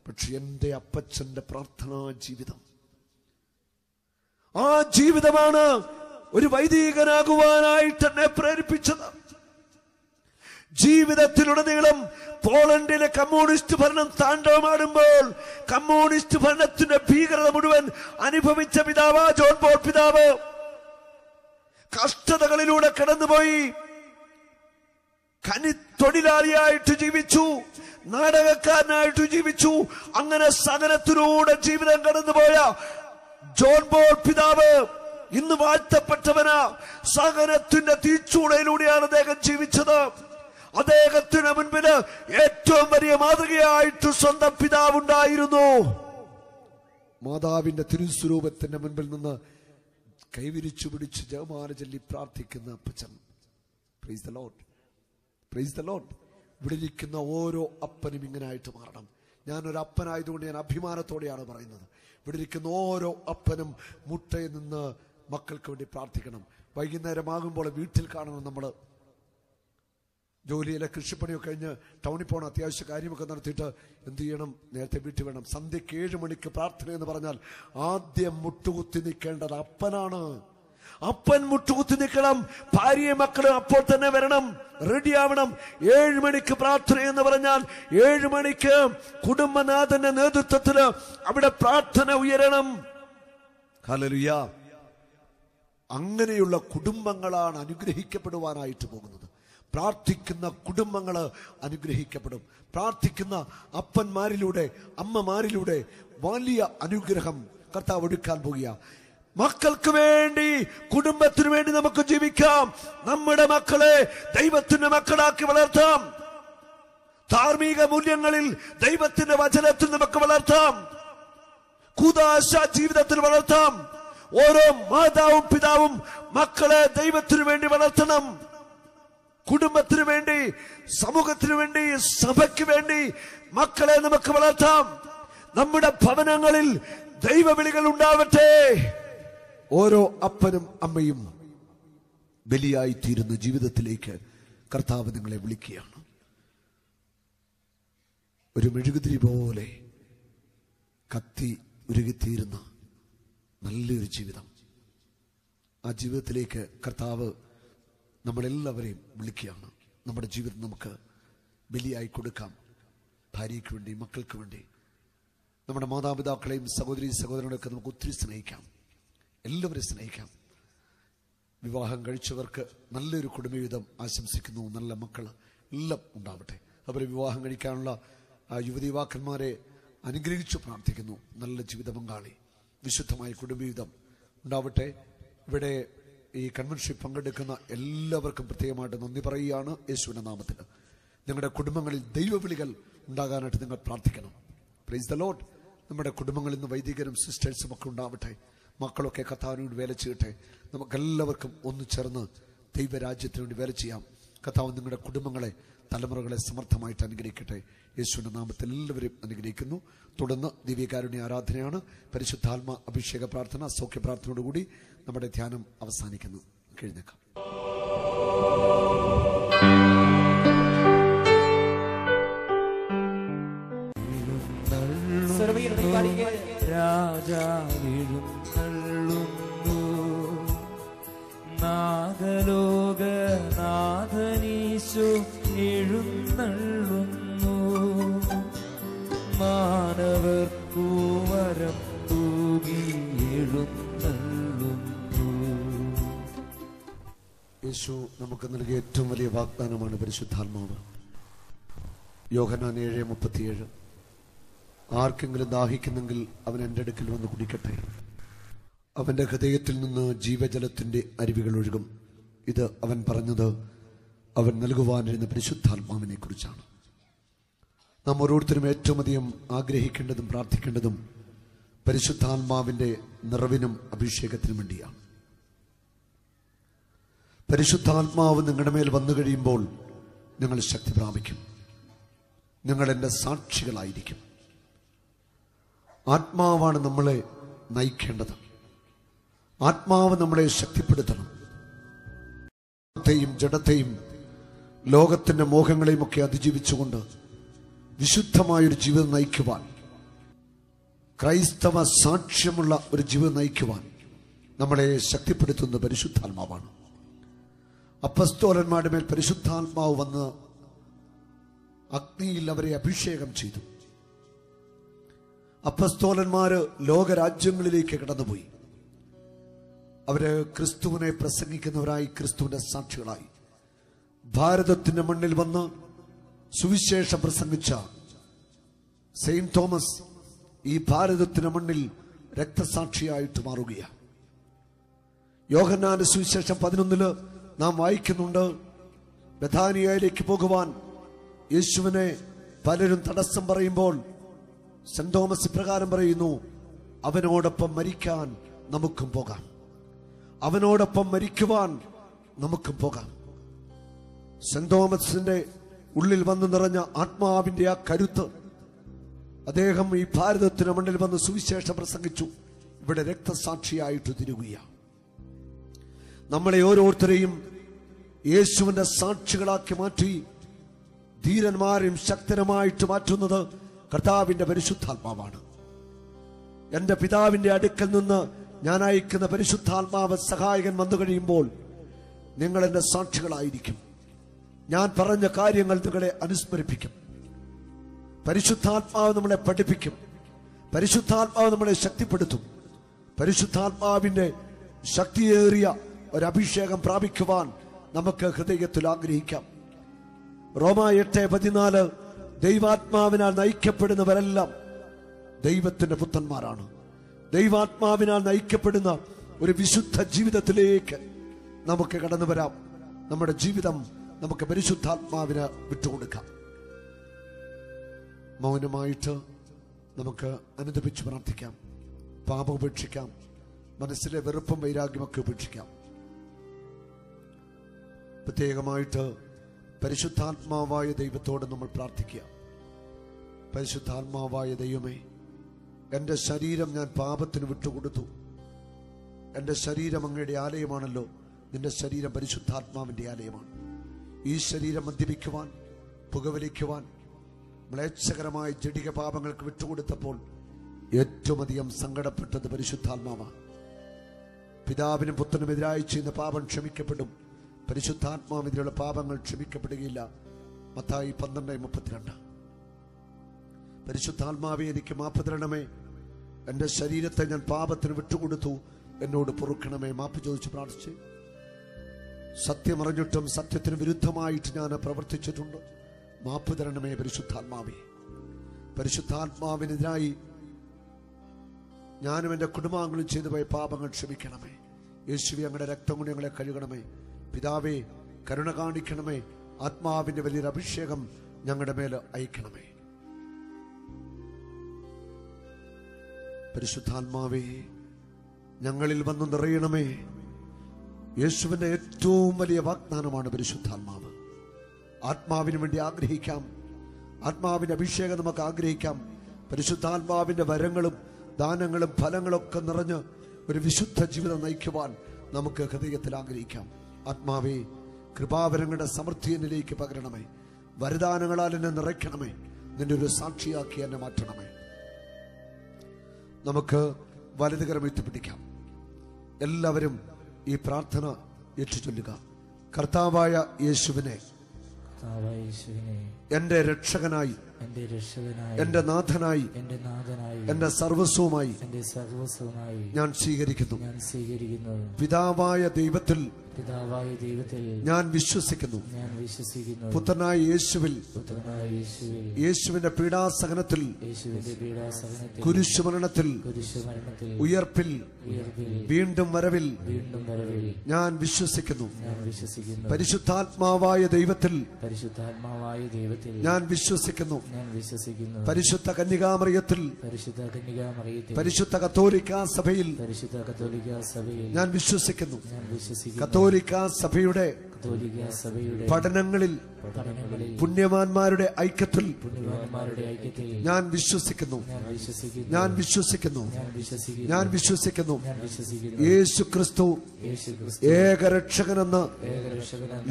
പക്ഷെ എൻ്റെ അപ്പച്ചന്റെ പ്രാർത്ഥനാ ജീവിതം, ആ ജീവിതമാണ് ഒരു വൈദികനാകുവാനായിട്ട് എന്നെ പ്രേരിപ്പിച്ചത്. ജീവിതത്തിലുടനീളം പോളണ്ടിലെ കമ്മ്യൂണിസ്റ്റ് ഭരണം താണ്ഡവമാടുമ്പോൾ കമ്മ്യൂണിസ്റ്റ് ഭരണത്തിന്റെ ഭീകരത മുഴുവൻ അനുഭവിച്ച പിതാവ് ജോൺ പോൾ പിതാവ് കഷ്ടതകളിലൂടെ കടന്നുപോയി. ഖനി തൊഴിലാളിയായിട്ട് ജീവിച്ചു, നാടകക്കാരനായിട്ട് ജീവിച്ചു. അങ്ങനെ സഹനത്തിലൂടെ ജീവിതം കടന്നുപോയ ജോൺ പോൾ പിതാവ് ഇന്ന് വാഴ്ത്തപ്പെട്ടവനാ. സഹനത്തിന്റെ തീച്ചൂളയിലൂടെയാണ് അദ്ദേഹം ജീവിച്ചത്. അദ്ദേഹത്തിന് മുൻപില് ഏറ്റവും വലിയ മാതൃകയായിട്ട് സ്വന്തം പിതാവുണ്ടായിരുന്നു. മാതാവിന്റെ തിരുസ്വരൂപത്തിന്റെ മുൻപിൽ നിന്ന് കൈവിരിച്ചു പിടിച്ച് ജപമാല ചൊല്ലി പ്രാർത്ഥിക്കുന്ന അപ്പച്ചൻ. Praise the Lord, praise the Lord. ഇവിടെ ഇരിക്കുന്ന ഓരോ അപ്പനും ഇങ്ങനായിട്ട് മാറണം. ഞാനൊരു അപ്പനായതുകൊണ്ട് ഞാൻ അഭിമാനത്തോടെയാണ് പറയുന്നത്. ഇവിടെ ഇരിക്കുന്ന ഓരോ അപ്പനും മുട്ടയിൽ നിന്ന് മക്കൾക്ക് വേണ്ടി പ്രാർത്ഥിക്കണം. വൈകുന്നേരമാകുമ്പോൾ വീട്ടിൽ കാണണം. നമ്മൾ ജോലിയിലെ കൃഷിപ്പണിയൊക്കെ കഴിഞ്ഞ് ടൗണിൽ പോകണം, അത്യാവശ്യ കാര്യമൊക്കെ നടത്തിയിട്ട് എന്ത് ചെയ്യണം? നേരത്തെ വീട്ടിൽ വേണം. സന്ധ്യയ്ക്ക് 7 മണിക്ക് പ്രാർത്ഥന എന്ന് പറഞ്ഞാൽ ആദ്യം മുട്ടുകുത്തി നിൽക്കേണ്ടത് അപ്പനാണ്. അപ്പൻ മുട്ടുകുത്തി നിൽക്കണം. ഭാര്യയും മക്കളും അപ്പോൾ തന്നെ വരണം, റെഡിയാവണം. 7 മണിക്ക് പ്രാർത്ഥന എന്ന് പറഞ്ഞാൽ 7 മണിക്ക് കുടുംബനാഥന്റെ നേതൃത്വത്തിൽ അവിടെ പ്രാർത്ഥന ഉയരണം. ഹല്ലേലൂയ. അങ്ങനെയുള്ള കുടുംബങ്ങളാണ് അനുഗ്രഹിക്കപ്പെടുവാനായിട്ട് പോകുന്നത്. പ്രാർത്ഥിക്കുന്ന കുടുംബങ്ങൾ അനുഗ്രഹിക്കപ്പെടും. പ്രാർത്ഥിക്കുന്ന അപ്പന്മാരിലൂടെ അമ്മമാരിലൂടെ വലിയ അനുഗ്രഹം കർത്താവ് എടുക്കാൻ പോകുക. മക്കൾക്ക് വേണ്ടി, കുടുംബത്തിന് വേണ്ടി നമുക്ക് ജീവിക്കാം. നമ്മുടെ മക്കളെ ദൈവത്തിന്റെ മക്കളാക്കി വളർത്താം. ധാർമ്മിക മൂല്യങ്ങളിൽ ദൈവത്തിന്റെ വചനത്തിൽ നമുക്ക് വളർത്താം. കൂദാശ ജീവിതത്തിൽ വളർത്താം. ഓരോ മാതാവും പിതാവും മക്കളെ ദൈവത്തിനു വേണ്ടി വളർത്തണം. കുടുംബത്തിന് വേണ്ടി, സമൂഹത്തിന് വേണ്ടി, സഭയ്ക്ക് വേണ്ടി മക്കളെ നമുക്ക് വളർത്താം. നമ്മുടെ ഭവനങ്ങളിൽ ദൈവവിളികൾ ഉണ്ടാവട്ടെ. ഓരോ അപ്പനും അമ്മയും ബലിയായി തീരുന്ന ജീവിതത്തിലേക്ക് കർത്താവ് നിങ്ങളെ വിളിക്കുകയാണ്. ഒരു മെഴുകുതിരി പോലെ കത്തി ഉരുകിത്തീരുന്ന നല്ലൊരു ജീവിതം, ആ ജീവിതത്തിലേക്ക് കർത്താവ് നമ്മളെല്ലാവരെയും വിളിക്കുകയാണ്. നമ്മുടെ ജീവിതം നമുക്ക് ബലിയായി കൊടുക്കാം. ഭാര്യയ്ക്ക് വേണ്ടി, മക്കൾക്ക് വേണ്ടി, നമ്മുടെ മാതാപിതാക്കളെയും സഹോദരി സഹോദരങ്ങളെയൊക്കെ നമുക്ക് ഒത്തിരി സ്നേഹിക്കാം. എല്ലാവരെയും സ്നേഹിക്കാം. വിവാഹം കഴിച്ചവർക്ക് നല്ലൊരു കുടുംബജീവിതം ആശംസിക്കുന്നു. നല്ല മക്കൾ എല്ലാം ഉണ്ടാവട്ടെ. അതുപോലെ വിവാഹം കഴിക്കാനുള്ള യുവതി യുവാക്കന്മാരെ അനുഗ്രഹിച്ചു പ്രാർത്ഥിക്കുന്നു. നല്ല ജീവിത പങ്കാളി, വിശുദ്ധമായ കുടുംബജീവിതം ഉണ്ടാവട്ടെ. ഇവിടെ ഈ കൺവെൻഷനിൽ പങ്കെടുക്കുന്ന എല്ലാവർക്കും പ്രത്യേകമായിട്ട് നന്ദി പറയുകയാണ് യേശുവിന്റെ നാമത്തിൽ. നിങ്ങളുടെ കുടുംബങ്ങളിൽ ദൈവവിളികൾ ഉണ്ടാകാനായിട്ട് നിങ്ങൾ പ്രാർത്ഥിക്കണം. Price the Lord. നമ്മുടെ കുടുംബങ്ങളിൽ നിന്ന് വൈദികരും സിസ്റ്റേഴ്സും ഒക്കെ ഉണ്ടാവട്ടെ. മക്കളൊക്കെ കർത്താവിനോട് വേല ചെയ്യട്ടെ. നമുക്കെല്ലാവർക്കും ഒന്ന് ചേർന്ന് ദൈവരാജ്യത്തിന് വേണ്ടി വേല ചെയ്യാം. കർത്താവ് നിങ്ങളുടെ കുടുംബങ്ങളെ, തലമുറകളെ സമർത്ഥമായിട്ട് അനുഗ്രഹിക്കട്ടെ. യേശുവിന്റെ നാമത്തിൽ എല്ലാവരും അനുഗ്രഹിക്കുന്നു. തുടർന്ന് ദിവ്യകാരുണ്യ ആരാധനയാണ്. പരിശുദ്ധാത്മ അഭിഷേക പ്രാർത്ഥന, സൗഖ്യ പ്രാർത്ഥനയോടുകൂടി നമ്മുടെ ധ്യാനം അവസാനിക്കുന്നു. കഴിഞ്ഞേക്കാം. രാജാവിഴുന്നള്ളുന്നു, നാഗലോകനാഥനീശു എഴുന്നള്ളുന്നു, മാനവർക്കു വരം തൂകി എഴുന്നള്ളുന്നു. യേശു നമുക്ക് നൽകിയ ഏറ്റവും വലിയ വാഗ്ദാനമാണ് പരിശുദ്ധാത്മാവ്. യോഹന്നാൻ 7:37. ആർക്കെങ്കിലും ദാഹിക്കുന്നെങ്കിൽ അവൻ എൻ്റെ അടുക്കൽ വന്ന് കുടിക്കട്ടെ. അവന്റെ ഹൃദയത്തിൽ നിന്ന് ജീവജലത്തിന്റെ അരുവികൾ ഒഴുകും. ഇത് അവൻ പറഞ്ഞത് അവൻ നൽകുവാനിരുന്ന പരിശുദ്ധാത്മാവിനെ കുറിച്ചാണ്. നാം ഓരോരുത്തരും ഏറ്റവും അധികം ആഗ്രഹിക്കേണ്ടതും പ്രാർത്ഥിക്കേണ്ടതും പരിശുദ്ധാത്മാവിന്റെ നിറവിനും അഭിഷേകത്തിനും വേണ്ടിയാണ്. പരിശുദ്ധാത്മാവ് നിങ്ങളുടെ മേൽ വന്നു കഴിയുമ്പോൾ നിങ്ങൾ ശക്തി പ്രാപിക്കും. നിങ്ങൾ എൻ്റെ സാക്ഷികളായിരിക്കും. ആത്മാവാണ് നമ്മളെ നയിക്കേണ്ടത്. ആത്മാവ് നമ്മളെ ശക്തിപ്പെടുത്തണം. ജഡത്തെയും ലോകത്തിന്റെ മോഹങ്ങളെയും ഒക്കെ അതിജീവിച്ചുകൊണ്ട് വിശുദ്ധമായൊരു ജീവിതം നയിക്കുവാൻ, ക്രൈസ്തവ സാക്ഷ്യമുള്ള ഒരു ജീവിതം നയിക്കുവാൻ നമ്മളെ ശക്തിപ്പെടുത്തുന്ന പരിശുദ്ധാത്മാവാണ്. അപ്പസ്തോലന്മാരുടെ മേൽ പരിശുദ്ധാത്മാവ് വന്ന് അഗ്നിയിൽ അവരെ അഭിഷേകം ചെയ്തു. അപ്പസ്തോലന്മാര് ലോകരാജ്യങ്ങളിലേക്ക് കടന്നുപോയി. അവര് ക്രിസ്തുവിനെ പ്രസംഗിക്കുന്നവരായി, ക്രിസ്തുവിന്റെ സാക്ഷികളായി. ഭാരതത്തിന്റെ മണ്ണിൽ വന്ന് സുവിശേഷം പ്രസംഗിച്ച സെയിന്റ് തോമസ് ഈ ഭാരതത്തിന്റെ മണ്ണിൽ രക്തസാക്ഷിയായിട്ട് മാറുകയാണ്. യോഹന്നാന്റെ സുവിശേഷം 11 നാം വായിക്കുന്നുണ്ട്, ബഥാനിയയിലേക്ക് പോകുവാൻ യേശുവിനെ പലരും തടസ്സം പറയുമ്പോൾ സെന്റ് തോമസ് ഇപ്രകാരം പറയുന്നു, അവനോടൊപ്പം മരിക്കാൻ നമുക്കും പോകാം, അവനോടൊപ്പം മരിക്കുവാൻ നമുക്കും പോകാം. സെന്റ് തോമസിന്റെ ഉള്ളിൽ വന്നു നിറഞ്ഞ ആത്മാവിന്റെ ആ കരുത്ത്, അദ്ദേഹം ഈ ഭാരതത്തിന് മണ്ണിൽ വന്ന് സുവിശേഷം പ്രസംഗിച്ചു. ഇവിടെ രക്തസാക്ഷിയായിട്ട് തിരുകുകയാണ്. നമ്മളെ ഓരോരുത്തരെയും യേശുവിന്റെ സാക്ഷികളാക്കി മാറ്റി ധീരന്മാരെയും ശക്തരുമായിട്ട് മാറ്റുന്നത് കർത്താവിന്റെ പരിശുദ്ധാത്മാവാണ്. എന്റെ പിതാവിന്റെ അടുക്കൽ നിന്ന് ഞാൻ അയക്കുന്ന പരിശുദ്ധാത്മാവ് സഹായകൻ വന്നു കഴിയുമ്പോൾ നിങ്ങൾ എന്റെ സാക്ഷികളായിരിക്കും. ഞാൻ പറഞ്ഞ കാര്യങ്ങൾ നിങ്ങളെ അനുസ്മരിപ്പിക്കും. പരിശുദ്ധാത്മാവ് നമ്മളെ പഠിപ്പിക്കും. പരിശുദ്ധാത്മാവ് നമ്മളെ ശക്തിപ്പെടുത്തും. പരിശുദ്ധാത്മാവിന്റെ ശക്തിയേറിയ ഒരഭിഷേകം പ്രാപിക്കുവാൻ നമുക്ക് ഹൃദയത്തിൽ ആഗ്രഹിക്കാം. റോമ 8:14 ദൈവാത്മാവിനാൽ നയിക്കപ്പെടുന്നവരെല്ലാം ദൈവത്തിന്റെ പുത്രന്മാരാണ്. ദൈവാത്മാവിനാൽ നയിക്കപ്പെടുന്ന ഒരു വിശുദ്ധ ജീവിതത്തിലേക്ക് നമുക്ക് കടന്നു വരാം. നമ്മുടെ ജീവിതം നമുക്ക് പരിശുദ്ധാത്മാവിന് വിട്ടുകൊടുക്കാം. മൗനമായിട്ട് നമുക്ക് അനുദപിച്ച് പ്രാർത്ഥിക്കാം. പാപം ഉപേക്ഷിക്കാം. മനസ്സിലെ വെറുപ്പും വൈരാഗ്യമൊക്കെ ഉപേക്ഷിക്കാം. പ്രത്യേകമായിട്ട് പരിശുദ്ധാത്മാവായ ദൈവത്തോട് നമ്മൾ പ്രാർത്ഥിക്കുക. പരിശുദ്ധാത്മാവായ ദൈവമേ, എൻ്റെ ശരീരം ഞാൻ പാപത്തിന് വിട്ടുകൊടുത്തു. എൻ്റെ ശരീരം അങ്ങയുടെ ആലയമാണല്ലോ. നിന്റെ ശരീരം പരിശുദ്ധാത്മാവിൻ്റെ ആലയമാണ്. ഈ ശരീരം മദ്യപിക്കുവാൻ, പുകവലിക്കുവാൻ, മ്ലേച്ഛകരമായ ജഡിക പാപങ്ങൾക്ക് വിട്ടുകൊടുത്തപ്പോൾ ഏറ്റവും അധികം സങ്കടപ്പെട്ടത് പരിശുദ്ധാത്മാവാണ്. പിതാവിനും പുത്രനും എതിരായി ചെയ്യുന്ന പാപം ക്ഷമിക്കപ്പെടും, പരിശുദ്ധാത്മാവിനുള്ള പാപങ്ങൾ ക്ഷമിക്കപ്പെടുകയില്ല. മത്തായി 12:32. പരിശുദ്ധാത്മാവെ, എനിക്ക് മാപ്പ് തരണമേ. എൻ്റെ ശരീരത്തെ ഞാൻ പാപത്തിന് വിട്ടുകൊടുത്തു, എന്നോട് പൊറുക്കണമേ. മാപ്പ് ചോദിച്ച് പ്രാർത്ഥിച്ച്. സത്യമറിഞ്ഞിട്ടും സത്യത്തിന് വിരുദ്ധമായിട്ട് ഞാൻ പ്രവർത്തിച്ചിട്ടുണ്ട്. മാപ്പ് തരണമേ പരിശുദ്ധാത്മാവേ. പരിശുദ്ധാത്മാവിനെതിരായി ഞാനും എൻ്റെ കുടുംബാംഗങ്ങളും ചെയ്തു പോയ പാപങ്ങൾ ക്ഷമിക്കണമേ. യേശുവേ, അങ്ങയുടെ രക്തം കൊണ്ട് ഞങ്ങളെ കഴുകണമേ. പിതാവേ, കരുണ കാണിക്കണമേ. ആത്മാവിന്റെ വലിയൊരു അഭിഷേകം ഞങ്ങളുടെ മേൽ അയക്കണമേ. പരിശുദ്ധാത്മാവേ, ഞങ്ങളിൽ വന്നു നിറയണമേ. യേശുവിന്റെ ഏറ്റവും വലിയ വാഗ്ദാനമാണ് പരിശുദ്ധാത്മാവ്. ആത്മാവിന് വേണ്ടി ആഗ്രഹിക്കാം. ആത്മാവിന്റെ അഭിഷേകം നമുക്ക് ആഗ്രഹിക്കാം. പരിശുദ്ധാത്മാവിന്റെ വരങ്ങളും ദാനങ്ങളും ഫലങ്ങളൊക്കെ നിറഞ്ഞ് ഒരു വിശുദ്ധ ജീവിതം നയിക്കുവാൻ നമുക്ക് ഹൃദയത്തിൽ ആഗ്രഹിക്കാം. ആത്മാവേ, കൃപാവരങ്ങളുടെ സമൃദ്ധി എന്നിലേക്ക് പകരണമേ. വരദാനങ്ങളാൽ എന്നെ നിറയ്ക്കണമേ. നിന്റെ ഒരു സാക്ഷിയാക്കി എന്നെ മാറ്റണമേ. നമുക്ക് വലതുകരം ഉയർത്തിപ്പിടിക്കാം. എല്ലാവരും ഈ പ്രാർത്ഥന ഏറ്റുചൊല്ലുക. കർത്താവായ യേശുവിനെ എന്റെ രക്ഷകനായി, എന്റെ നാഥനായി, എന്റെ സർവസ്വമായി ഞാൻ സ്വീകരിക്കുന്നു. പിതാവായ ദൈവത്തിൽ ഞാൻ വിശ്വസിക്കുന്നു. പുത്രനായ യേശുവിൽ, യേശുവിന്റെ പീഡാസഹനത്തിൽ, കുരിശുമരണത്തിൽ, ഉയർപ്പിൽ, വീണ്ടും വരവിൽ ഞാൻ വിശ്വസിക്കുന്നു. പരിശുദ്ധാത്മാവായ ദൈവത്തിൽ ഞാൻ വിശ്വസിക്കുന്നു. പരിശുദ്ധ കന്യകാമറിയത്തിൽ, പരിശുദ്ധ കത്തോലിക്കാ സഭയിൽ ഞാൻ വിശ്വസിക്കുന്നു. കത്തോലിക്കാ സഭയുടെ പഠനങ്ങളിൽ പുണ്യവാന്മാരുടെ ഐക്യത്തിൽ ഞാൻ വിശ്വസിക്കുന്നു. ഞാൻ വിശ്വസിക്കുന്നു. ഞാൻ വിശ്വസിക്കുന്നു. യേശു ക്രിസ്തു ഏകരക്ഷകനെന്ന്,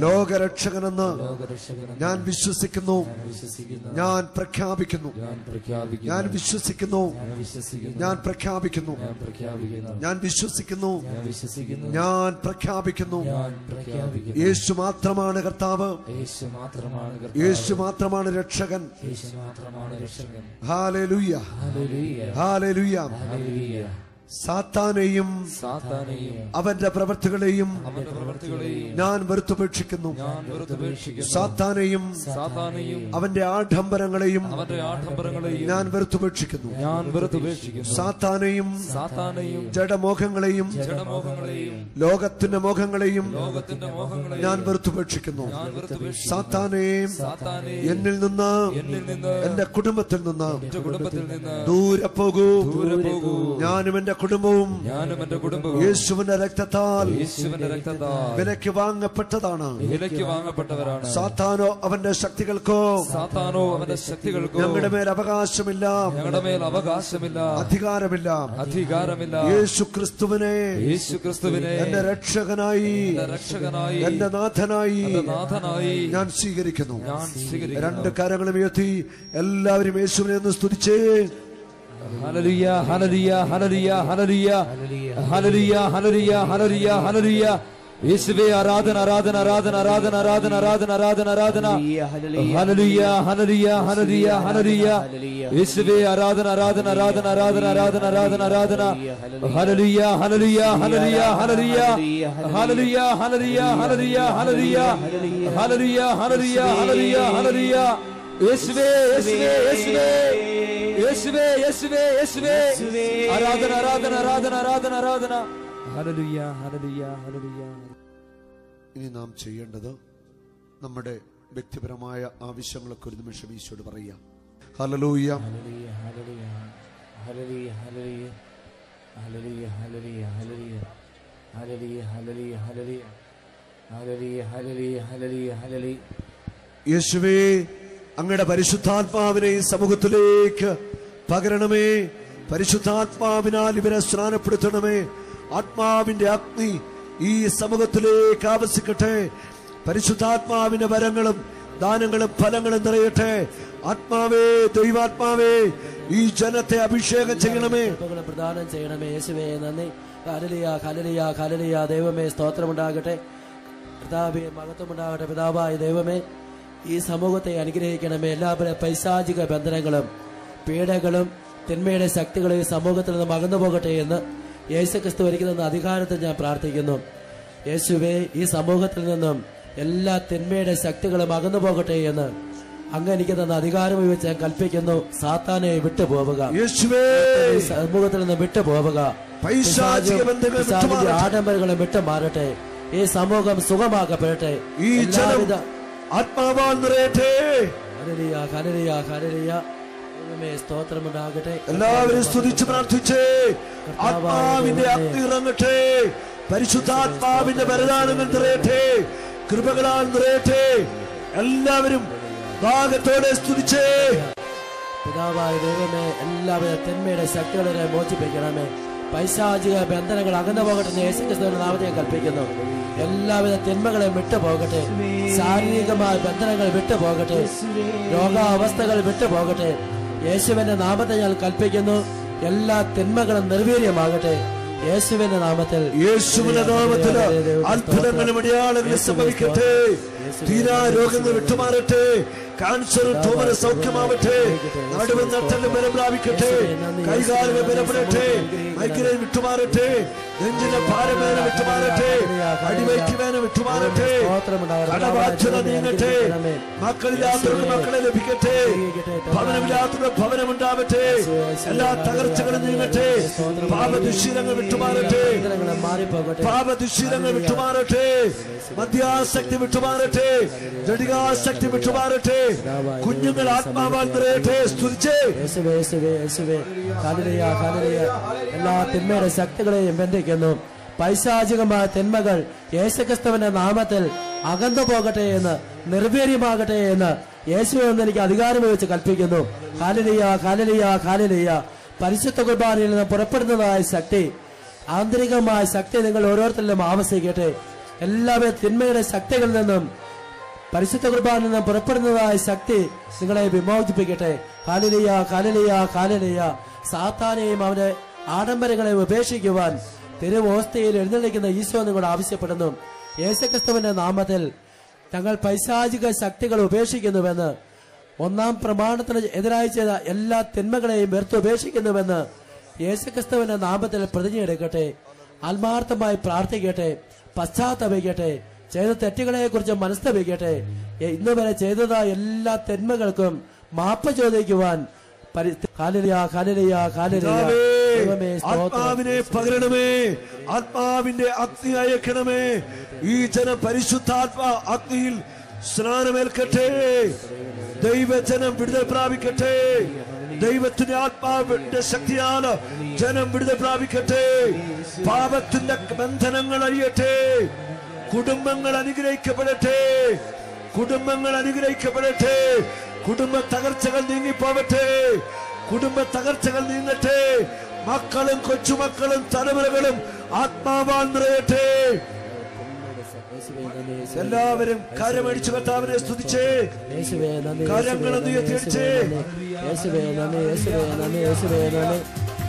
ലോകരക്ഷകനെന്ന് ഞാൻ വിശ്വസിക്കുന്നു. ഞാൻ പ്രഖ്യാപിക്കുന്നു. ഞാൻ വിശ്വസിക്കുന്നു. ഞാൻ പ്രഖ്യാപിക്കുന്നു. ഞാൻ വിശ്വസിക്കുന്നു. ഞാൻ പ്രഖ്യാപിക്കുന്നു. യേശു മാത്രമാണ് കർത്താവ്. യേശു മാത്രമാണ് രക്ഷകൻ. ഹല്ലേലൂയ, ഹല്ലേലൂയ. സാത്താനെയും അവന്റെ പ്രവൃത്തികളെയും ഞാൻ വെറുത്തുപേക്ഷിക്കുന്നു. സാത്താനെയും അവന്റെ ആഡംബരങ്ങളെയും ഞാൻ വെറുത്തുപേക്ഷിക്കുന്നു. സാത്താനെയും ജഡമോഹങ്ങളെയും ലോകത്തിന്റെ മോഹങ്ങളെയും ഞാൻ വെറുത്തുപേക്ഷിക്കുന്നു. സാത്താനെയും എന്നിൽ നിന്ന്, എന്റെ കുടുംബത്തിൽ നിന്ന് ദൂരെ പോകൂ. ഞാനും എന്റെ കുടുംബവും യേശുവിന്റെ രക്തത്താൽ വിലയ്ക്ക് വാങ്ങപ്പെട്ടതാണ്. സാത്താനോ അവന്റെ ശക്തികൾക്കോ ഞങ്ങളുടെ മേൽ അവകാശമില്ല, അധികാരമില്ല. യേശു ക്രിസ്തുവിനെ എന്റെ രക്ഷകനായി, എന്റെ നാഥനായി ഞാൻ സ്വീകരിക്കുന്നു. രണ്ട് കരങ്ങളും ഉയർത്തി എല്ലാവരും യേശുവിനെ ഒന്ന് സ്തുതിച്ചേ. ഹല്ലേലൂയ, ഹല്ലേലൂയ, ഹല്ലേലൂയ, ഹല്ലേലൂയ, ഹല്ലേലൂയ, ഹല്ലേലൂയ, ഹല്ലേലൂയ, ഹല്ലേലൂയ. യേശുവേ ആരാധന, ആരാധന, ആരാധന, ആരാധന, ആരാധന, ആരാധന, ആരാധന, ആരാധന. ഹല്ലേലൂയ, ഹല്ലേലൂയ, ഹല്ലേലൂയ, ഹല്ലേലൂയ. യേശുവേ ആരാധന, ആരാധന, ആരാധന, ആരാധന, ആരാധന, ആരാധന, ആരാധന. ഹല്ലേലൂയ, ഹല്ലേലൂയ, ഹല്ലേലൂയ, ഹല്ലേലൂയ, ഹല്ലേലൂയ, ഹല്ലേലൂയ, ഹല്ലേലൂയ, ഹല്ലേലൂയ, ഹല്ലേലൂയ, ഹല്ലേലൂയ, ഹല്ലേലൂയ, ഹല്ലേലൂയ. യേശുവേ, യേശുവേ, യേശുവേ, യേശുവേ, യേശുവേ, യേശുവേ. ആരാധന, ആരാധന, ആരാധന, ആരാധന, ആരാധന. ഹല്ലേലൂയ, ഹല്ലേലൂയ, ഹല്ലേലൂയ. ഇനി നാം ചെയ്യേണ്ടത് നമ്മുടെ വ്യക്തിപരമായ ആവശ്യങ്ങളൊക്കെ ഒരു നിമിഷം ഈശോയോട് പറയാം. ഹല്ലേലൂയ, ഹല്ലേലൂയ, ഹല്ലേലൂയ, ഹല്ലേലൂയ, ഹല്ലേലൂയ, ഹല്ലേലൂയ, ഹല്ലേലൂയ, ഹല്ലേലൂയ, ഹല്ലേലൂയ, ഹല്ലേലൂയ, ഹല്ലേലൂയ, ഹല്ലേലൂയ, ഹല്ലേലൂയ, ഹല്ലേലൂയ. യേശുവേ, അങ്ങയുടെ പരിശുദ്ധാത്മാവിനെ ഈ സമൂഹത്തിലേക്ക് പകരണമേ. പരിശുദ്ധാത്മാവിനാൽ ഇവരെ സ്നാനപ്പെടുത്തണമേ. ആത്മാവിന്റെ അഗ്നി ഈ സമൂഹത്തിലേക്ക് ആവസിക്കട്ടെ. പരിശുദ്ധാത്മാവിന്റെ വരങ്ങളും ദാനങ്ങളും ഫലങ്ങളും നിറയട്ടെ. ആത്മാവേ, ദൈവാത്മാവേ, ഈ ജനത്തെ അഭിഷേകം ചെയ്യണമേ, പ്രദാനം ചെയ്യണമേ. യേശുവേ നന്ദി. ഹല്ലേലൂയ, ഹല്ലേലൂയ, ഹല്ലേലൂയ. ദൈവമേ സ്തോത്രമുണ്ടാകട്ടെ. കർത്താവേ മഹത്വമുണ്ടാകട്ടെ. പിതാവായ ദൈവമേ, ഈ സമൂഹത്തെ അനുഗ്രഹിക്കണമേ. എല്ലാവരും പൈശാചിക ബന്ധനങ്ങളും പീഡകളും തിന്മയുടെ ശക്തികളും ഈ സമൂഹത്തിൽ നിന്നും അകന്നു പോകട്ടെ എന്ന് യേശുക്രിസ്തു ഒരുക്കുന്ന അധികാരത്തിൽ ഞാൻ പ്രാർത്ഥിക്കുന്നു. യേശുവേ, ഈ സമൂഹത്തിൽ നിന്നും എല്ലാ തിന്മയുടെ ശക്തികളും അകന്നു പോകട്ടെ എന്ന് അങ്ങ് എനിക്ക് തന്ന അധികാരം വെച്ച് ഞാൻ കൽപ്പിക്കുന്നു. സാത്താനെ വിട്ടുപോവുക. സമൂഹത്തിൽ നിന്ന് വിട്ടുപോവുക. ആഡംബരങ്ങളും വിട്ടുമാറട്ടെ. ഈ സമൂഹം സുഖമാക്കപ്പെടട്ടെ. ഈ ആത്മാവാൽ നിറയട്ടെ. ഹല്ലേലൂയ, ഹല്ലേലൂയ, ഹല്ലേലൂയ. ദൈവമേ സ്തോത്രമുണ്ടാകട്ടെ. എല്ലാവരും സ്തുതിച്ച് പ്രാർത്ഥിച്ചേ. ആത്മാവിന്റെ അഗ്നി ഇറങ്ങട്ടെ. പരിശുദ്ധാത്മാവിന്റെ വരദാനങ്ങൾ നിറയട്ടെ. കൃപകളാൽ നിറയട്ടെ. എല്ലാവരും ഭാഗത്തോടെ സ്തുതിച്ചേ. പിതാവായ ദൈവമേ, എല്ലാവിധ തിന്മയുടെ ശക്തികളെ മോചിപ്പിക്കണമേ. പൈശാചിക ബന്ധനങ്ങൾ അകന്നു പോകട്ടെ. യേശുക്രിസ്തുവിന്റെ നാമത്തെ കൽപ്പിക്കുന്നു. എല്ലാവിധ തിന്മകളെ വിട്ടുപോകട്ടെ. ശാരീരികമായ ബന്ധനങ്ങൾ വിട്ടുപോകട്ടെ. രോഗാവസ്ഥകൾ വിട്ടുപോകട്ടെ. യേശുവിന്റെ നാമത്തെ ഞാൻ കൽപ്പിക്കുന്നു. എല്ലാ തിന്മകളും നിർവീര്യമാകട്ടെ. യേശുവിന്റെ നാമത്തിൽ, യേശുവിന്റെ നാമത്തിൽ അത്ഭുതങ്ങളും അടയാളങ്ങളും സംഭവിക്കട്ടെ. തീരാ രോഗങ്ങൾ വിട്ടുമാറട്ടെ. Cancer tumour സൗഖ്യമാവട്ടെ. നടുവ് നട്ടല് ബലം പ്രാപിക്കട്ടെ. കൈകാലുകൾ ബലപ്പെടട്ടെ. മൈഗ്രൈൻ വിട്ടുമാറട്ടെ. നെഞ്ചിന്റെ ഭാരവേദന വിട്ടുമാറട്ടെ. അടിവയറ്റുവേദന വിട്ടുമാറട്ടെ. കടബാധ്യത നീങ്ങട്ടെ. മക്കളില്ലാത്തവർക്ക് മക്കളെ ലഭിക്കട്ടെ. ഭവനമില്ലാത്തവർക്ക് ഭവനമുണ്ടാവട്ടെ. എല്ലാ തകർച്ചകളും നീങ്ങട്ടെ. പാപദുശീലങ്ങൾ വിട്ടുമാറട്ടെ. പാപദുശീലങ്ങൾ വിട്ടുമാറട്ടെ. മദ്യാസക്തി വിട്ടുമാറട്ടെ. ജഡികാസക്തി വിട്ടുമാറട്ടെ. കുഞ്ഞുങ്ങൾ ആത്മാവാൽ നിറയട്ടെ. സ്തുതിച്ചേ. എല്ലാ തിന്മയുടെ ശക്തികളെയും ബന്ധിക്കുന്നു. പൈശാചികമായ തിന്മകൾ യേശുക്രിസ്തുവിന്റെ നാമത്തിൽ അകന്നു പോകട്ടെ എന്ന്, നിർവീര്യമാകട്ടെ എന്ന് യേശു എന്ന് എനിക്ക് അധികാരം വെച്ച് കൽപ്പിക്കുന്നു. ഹല്ലേലൂയ, ഹല്ലേലൂയ, ഹല്ലേലൂയ. പരിശുദ്ധ കുർബാനയിൽ നിന്ന് പുറപ്പെടുന്നതായ ശക്തി, ആന്തരികമായ ശക്തി നിങ്ങൾ ഓരോരുത്തരിലും ആവസിക്കട്ടെ. എല്ലാവരും തിന്മയുടെ ശക്തികളിൽ നിന്നും പരിശുദ്ധ കുർബാനയിൽ നിന്നും പുറപ്പെടുന്നതായ ശക്തി നിങ്ങളെ വിമോചിപ്പിക്കട്ടെ. ഹല്ലേലൂയ, ഹല്ലേലൂയ, ഹല്ലേലൂയ. സാത്താനെയും അവന്റെ ആഡംബരങ്ങളെ ഉപേക്ഷിക്കുവാൻ തിരുവോസ്തയിൽ എഴുന്നള്ളിക്കുന്ന ഈശോ നിങ്ങളോട് ആവശ്യപ്പെടുന്നു. യേശുക്രിസ്തുവിന്റെ നാമത്തിൽ തങ്ങൾ പൈശാചിക ശക്തികൾ ഉപേക്ഷിക്കുന്നുവെന്ന്, ഒന്നാം പ്രമാണത്തിന് എതിരായി ചെയ്ത എല്ലാ തിന്മകളെയും വെറുത്ത് ഉപേക്ഷിക്കുന്നുവെന്ന് യേശുക്രിസ്തുവിന്റെ നാമത്തിൽ പ്രതിജ്ഞയെടുക്കട്ടെ. ആത്മാർത്ഥമായി പ്രാർത്ഥിക്കട്ടെ, പശ്ചാത്തപിക്കട്ടെ, ചെയ്ത തെറ്റുകളെ കുറിച്ച് മനസ്തപിക്കട്ടെ. ഇന്ന് വരെ ചെയ്തതായ എല്ലാ തിന്മകൾക്കും മാപ്പ് ചോദിക്കുവാൻ ആത്മാവിനെ പകരണമേ, ആത്മാവിന്റെ അഗ്നി അയക്കണമേ. ഈ ജനം പരിശുദ്ധാത്മാ അഗ്നിയിൽ സ്നാനമേൽക്കട്ടെ. ദൈവജനം വിടുതൽ പ്രാപിക്കട്ടെ. ദൈവത്തിന്റെ ആത്മാവിന്റെ ശക്തിയാണ് ജനം വിടുതൽ പ്രാപിക്കട്ടെ. പാപത്തിന്റെ ബന്ധനങ്ങൾ അഴിയട്ടെ. കുടുംബങ്ങൾ അനുഗ്രഹിക്കപ്പെടട്ടെ. കുടുംബങ്ങൾ അനുഗ്രഹിക്കപ്പെടട്ടെ. കുടുംബ തകർച്ചകൾ നീങ്ങിപ്പോവട്ടെ. കുടുംബ തകർച്ചകൾ നീങ്ങട്ടെ. മക്കളും കൊച്ചുമക്കളും തലമുറകളും ആത്മാവാൻ നിറയട്ടെ. എല്ലാവരും കരമടിച്ചു കർത്താവിനെ സ്തുതിച്ചേ. കരങ്ങളൊന്ന് ഉയർത്തിയടിച്ചേ.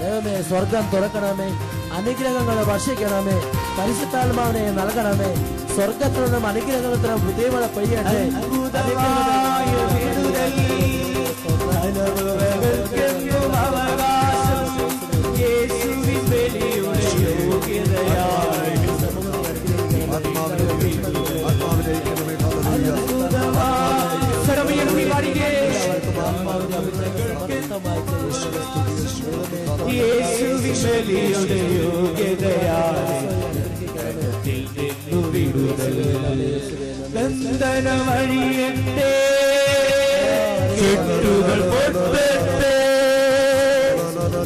ദൈവമേ, സ്വർഗം തുറക്കണമേ, അനുഗ്രഹങ്ങൾ വർഷിക്കണമേ, പരിശുദ്ധാത്മാവിനെ നൽകണമേ. സ്വർഗത്തിൽ നിന്നും അനുഗ്രഹത്തിനും ബുദ്ധിമഴ പെയ്യട്ടെ. ബന്ധനമഴിയട്ടെ, കെട്ടുകൾ പൊട്ടട്ടെ.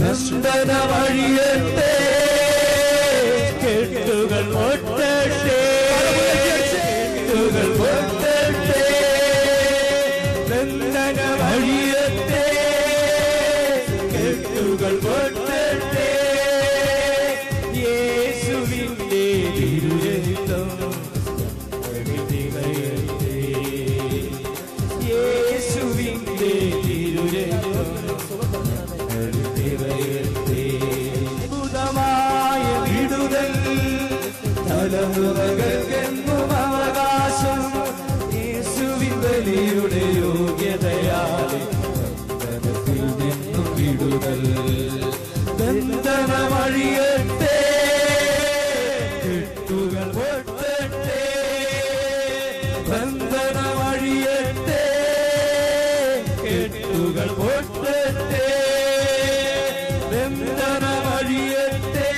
ബന്ധനമഴിയട്ടെ, കെട്ടുകൾ പൊട്ടട്ടെ. കെട്ടുകൾ പൊട്ടട്ടെ. ബന്ധനമഴിയട്ടെ, കെട്ടുകൾ പൊട്ടട്ടെ. യേശുവിന്റെ തിരുരക്തം യേശുവിന്റെ തിരുരക്തമായ വിടുതൽ തലമുറകൾക്കെന്നും അവകാശം. യേശുവിൻ ബലിയുടെ യോഗ്യതയാലെ ബന്ധനത്തിൽ നിന്നും വിടുതൽ. ബന്ധനമഴിയട്ടെ, കെട്ടുകൾ പൊട്ടട്ടെ. ബന്ധനമഴിയട്ടെ, കെട്ടുകൾ പൊട്ടട്ടെ. ബന്ധനമഴിയട്ടെ,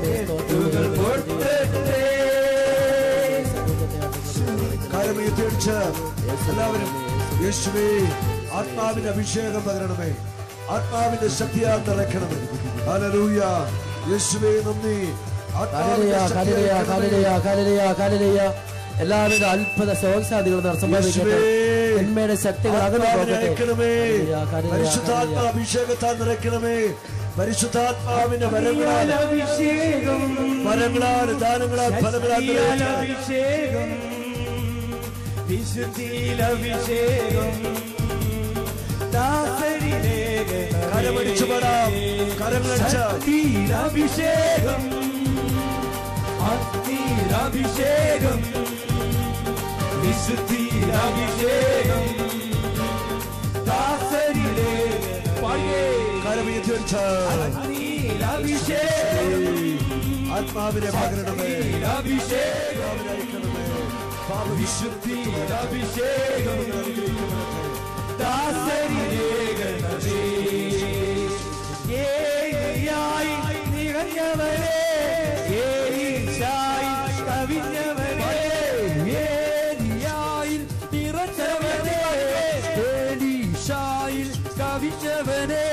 കെട്ടുകൾ പൊട്ടട്ടെ. കരമുയർത്തിയടിച്ച് എല്ലാവരും യേശുവേ, ആത്മാവിന്റെ അഭിഷേകം പകരണമേ. ആത്മാവിന്റെ ശക്തിയാൽ നിറയ്ക്കണമേ. ഹല്ലേലൂയ. യേശുവേ നന്ദി. എല്ലാവരുടെ അത്ഭുത സൗഖ്യാദികൾ സംഭവിക്കട്ടെ. തിന്മയുടെ ശക്തികൾ അകന്നു പോകട്ടെ. പരിശുദ്ധാത്മാഭിഷേകത്താൽ നിറയ്ക്കണമേ. പരിശുദ്ധാത്മാവിന്റെ വരങ്ങളാൽ, അഭിഷേകം, വരങ്ങളാൽ, ദാനങ്ങളാൽ, ഫലങ്ങളാൽ അഭിഷേകം, വിശുദ്ധിയിൽ അഭിഷേകം. കരമടിച്ചു പാടാം. കരങ്ങളടിച്ച് അഭിഷേകം, അഗ്നിരഭിഷേകം, വിശുദ്ധിരഭിഷേകം. ദാസരിലെ കരമുയർത്തിയടിച്ച് അഗ്നിരഭിഷേകം, ആത്മാവിനെ പകരണമേ. അഭിഷേകം, വിശുദ്ധിരഭിഷേകം. ദാസരിലേഖനമേ, ഏയായി നിറഞ്ഞവനെ, ഏശായി കവിഞ്ഞവനെ, ഏലിയായിൽ നിറഞ്ഞവനെ, ഏലീശായിൽ കവിഞ്ഞവനെ,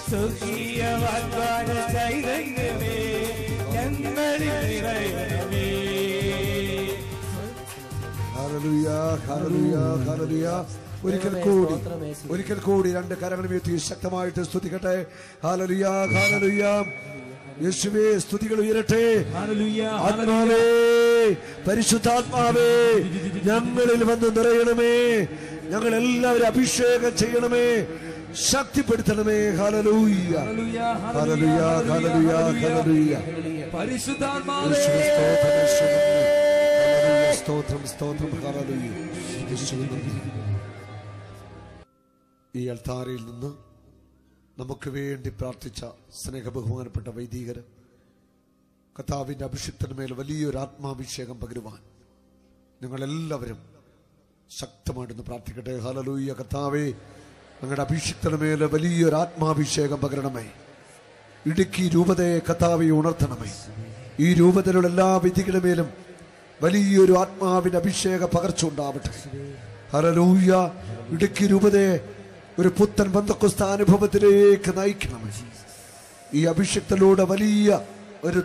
സ്വർഗീയ വാഗ്ദാന ചൈതന്യമേ, ഞങ്ങളിൽ നിറയണമേ. ഹല്ലേലൂയ, ഹല്ലേലൂയ, ഹല്ലേലൂയ. ഒരിക്കൽ കൂടി രണ്ട് കരങ്ങൾ ഉയർത്തി ശക്തമായിട്ട് സ്തുതിക്കട്ടെ. ഹല്ലേലൂയ, ഹല്ലേലൂയ. യേശുവേ, സ്തുതികൾ ഉയരട്ടെ. ആത്മാവേ, പരിശുദ്ധാത്മാവേ, ഞങ്ങളിൽ വന്ന് നിറയണമേ. ഞങ്ങൾ എല്ലാവരും അഭിഷേകം ചെയ്യണമേ, ശക്തിപ്പെടുത്തണമേ. ഹല്ലേലൂയ, ഹല്ലേലൂയ, ഹല്ലേലൂയ, ഹല്ലേലൂയ. പരിശുദ്ധാത്മാവേ, സ്തോത്രം, സ്തോത്രം, ഹല്ലേലൂയ. ഈ അൾത്താരയിൽ നിന്ന് നമുക്ക് വേണ്ടി പ്രാർത്ഥിച്ച സ്നേഹബഹുമാനപ്പെട്ട വൈദികര്, കർത്താവിന്റെ അഭിഷിക്തന്മേൽ വലിയൊരു ആത്മാഭിഷേകം പകരുവാൻ നിങ്ങളെല്ലാവരും ശക്തമായിട്ടൊന്ന് പ്രാർത്ഥിക്കട്ടെ. ഹല്ലേലൂയ. കർത്താവേ, ഞങ്ങളുടെ അഭിഷിക്തന്മേൽ വലിയൊരു ആത്മാഭിഷേകം പകരണമേ. ഇടുക്കി രൂപതയെ കർത്താവെ ഉണർത്തണമേ. ഈ രൂപതയിലുള്ള എല്ലാ വിധികളുടെ മേലും വലിയൊരു ആത്മാവിന്റെ അഭിഷേക പകർച്ച ഉണ്ടാവട്ടെ. ഹല്ലേലൂയ. ഇടുക്കി രൂപതയെ ഒരു പുത്തൻ പെന്തക്കോസ്ത് അനുഭവത്തിലേക്ക് നയിക്കണമേ. ഈ അഭിഷേകത്തിലൂടെ വലിയ ഒരു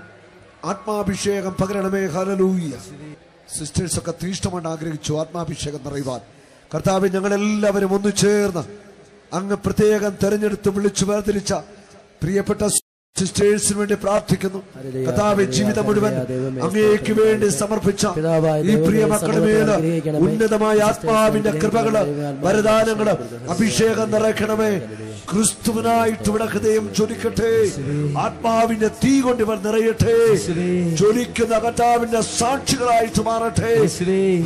ആത്മാഭിഷേകം പകരണമേ. ഹല്ലേലൂയ. സിസ്റ്റേഴ്സ് ഒക്കെ തീഷ്ണമായിട്ട് ആഗ്രഹിച്ചു ആത്മാഭിഷേകം നിറയുവാൻ. കർത്താവെ, ഞങ്ങളെല്ലാവരും ഒന്നു ചേർന്ന് അങ്ങ് പ്രത്യേകം തെരഞ്ഞെടുത്ത് വിളിച്ചു വേർതിരിച്ച പ്രിയപ്പെട്ട സിസ്റ്റേഴ്സിന് വേണ്ടി പ്രാർത്ഥിക്കുന്നു. കർത്താവെ, ജീവിതം മുഴുവൻ അങ്ങേക്ക് വേണ്ടി സമർപ്പിച്ച ഈ പ്രിയ മക്കളുടെ മേല് ഉന്നതമായ ആത്മാവിന്റെ കൃപകള്, വരദാനങ്ങള്, അഭിഷേകം നിറയ്ക്കണമേ. ക്രിസ്തുവിനായിട്ട് ഇവിടെ ഹൃദയം ജ്വലിക്കട്ടെ. ആത്മാവിന്റെ തീ കൊണ്ട് ഇവർ നിറയട്ടെ. ജ്വലിക്കുന്ന കർത്താവിന്റെ സാക്ഷികളായിട്ട് മാറട്ടെ.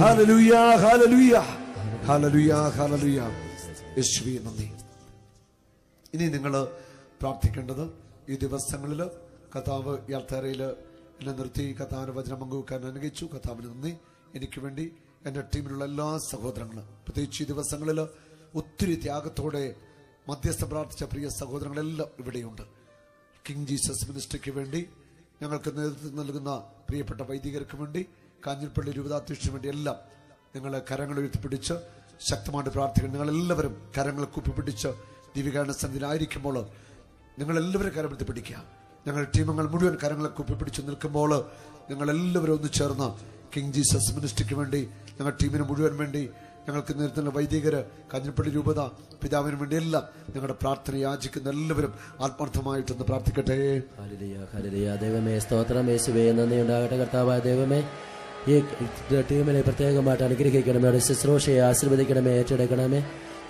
ഹല്ലേലൂയ, ഹല്ലേലൂയ, ഹല്ലേലൂയ, ഹല്ലേലൂയ. യേശുവേ നന്ദി. ഇനി നിങ്ങൾ പ്രാർത്ഥിക്കേണ്ടത്, ഈ ദിവസങ്ങളിൽ കർത്താവ് യാത്രയില് എന്നെ നിർത്തി കർത്താവിന്റെ വചനം പങ്കുവെക്കാൻ അനുഗ്രഹിച്ചു. കർത്താവിന് നന്ദി. എനിക്ക് വേണ്ടി എൻ്റെ ടീമിലുള്ള എല്ലാ സഹോദരങ്ങളും, പ്രത്യേകിച്ച് ഈ ദിവസങ്ങളിൽ ഒത്തിരി ത്യാഗത്തോടെ മധ്യസ്ഥം പ്രാർത്ഥിച്ച പ്രിയ സഹോദരങ്ങളെല്ലാം ഇവിടെയുണ്ട്. കിങ് ജീസസ് മിനിസ്ട്രിക്ക് വേണ്ടി, ഞങ്ങൾക്ക് നേതൃത്വം നൽകുന്ന പ്രിയപ്പെട്ട വൈദികർക്ക് വേണ്ടി, കാഞ്ഞിരപ്പള്ളി രൂപതാധ്യക്ഷന് വേണ്ടി എല്ലാം നിങ്ങൾ കരങ്ങൾ ഉയർത്തിപ്പിടിച്ച് ശക്തമായിട്ട് പ്രാർത്ഥിക്കണം. നിങ്ങളെല്ലാവരും കരങ്ങൾ കുപ്പിപ്പിടിച്ച് ദീപികാരണ സന്നിധിയിലായിരിക്കുമ്പോൾ നിങ്ങളെല്ലാവരും കരമെടുത്ത് പിടിക്കുക. ഞങ്ങളുടെ ടീമങ്ങൾ മുഴുവൻ കരങ്ങളെ കുപ്പിപ്പിടിച്ച് നിൽക്കുമ്പോൾ ഞങ്ങളെല്ലാവരും ഒന്ന് ചേർന്ന് കിങ് ജീസസ് മിനിസ്ട്രിക്ക് വേണ്ടി, ഞങ്ങളുടെ ടീമിന് മുഴുവൻ വേണ്ടി, ഞങ്ങൾക്ക് നേതൃത്വ വൈദികര്, കാഞ്ഞിരപ്പള്ളി രൂപത പിതാവിന് വേണ്ടി എല്ലാം ഞങ്ങളുടെ പ്രാർത്ഥന യാചിക്കുന്ന എല്ലാവരും ആത്മാർത്ഥമായിട്ടൊന്ന് പ്രാർത്ഥിക്കട്ടെ. ഹല്ലേലൂയ, ഹല്ലേലൂയ. ദൈവമേ സ്തോത്രം. യേശുവേ നന്ദി ഉണ്ടാകട്ടെ. കർത്താവായ ദൈവമേ, ഈ ടീമിനെ പ്രത്യേകമായിട്ട് അനുഗ്രഹിക്കണമേ. അവിടെ ശുശ്രൂഷയെ ആശീർവദിക്കണമേ, ഏറ്റെടുക്കണമേ.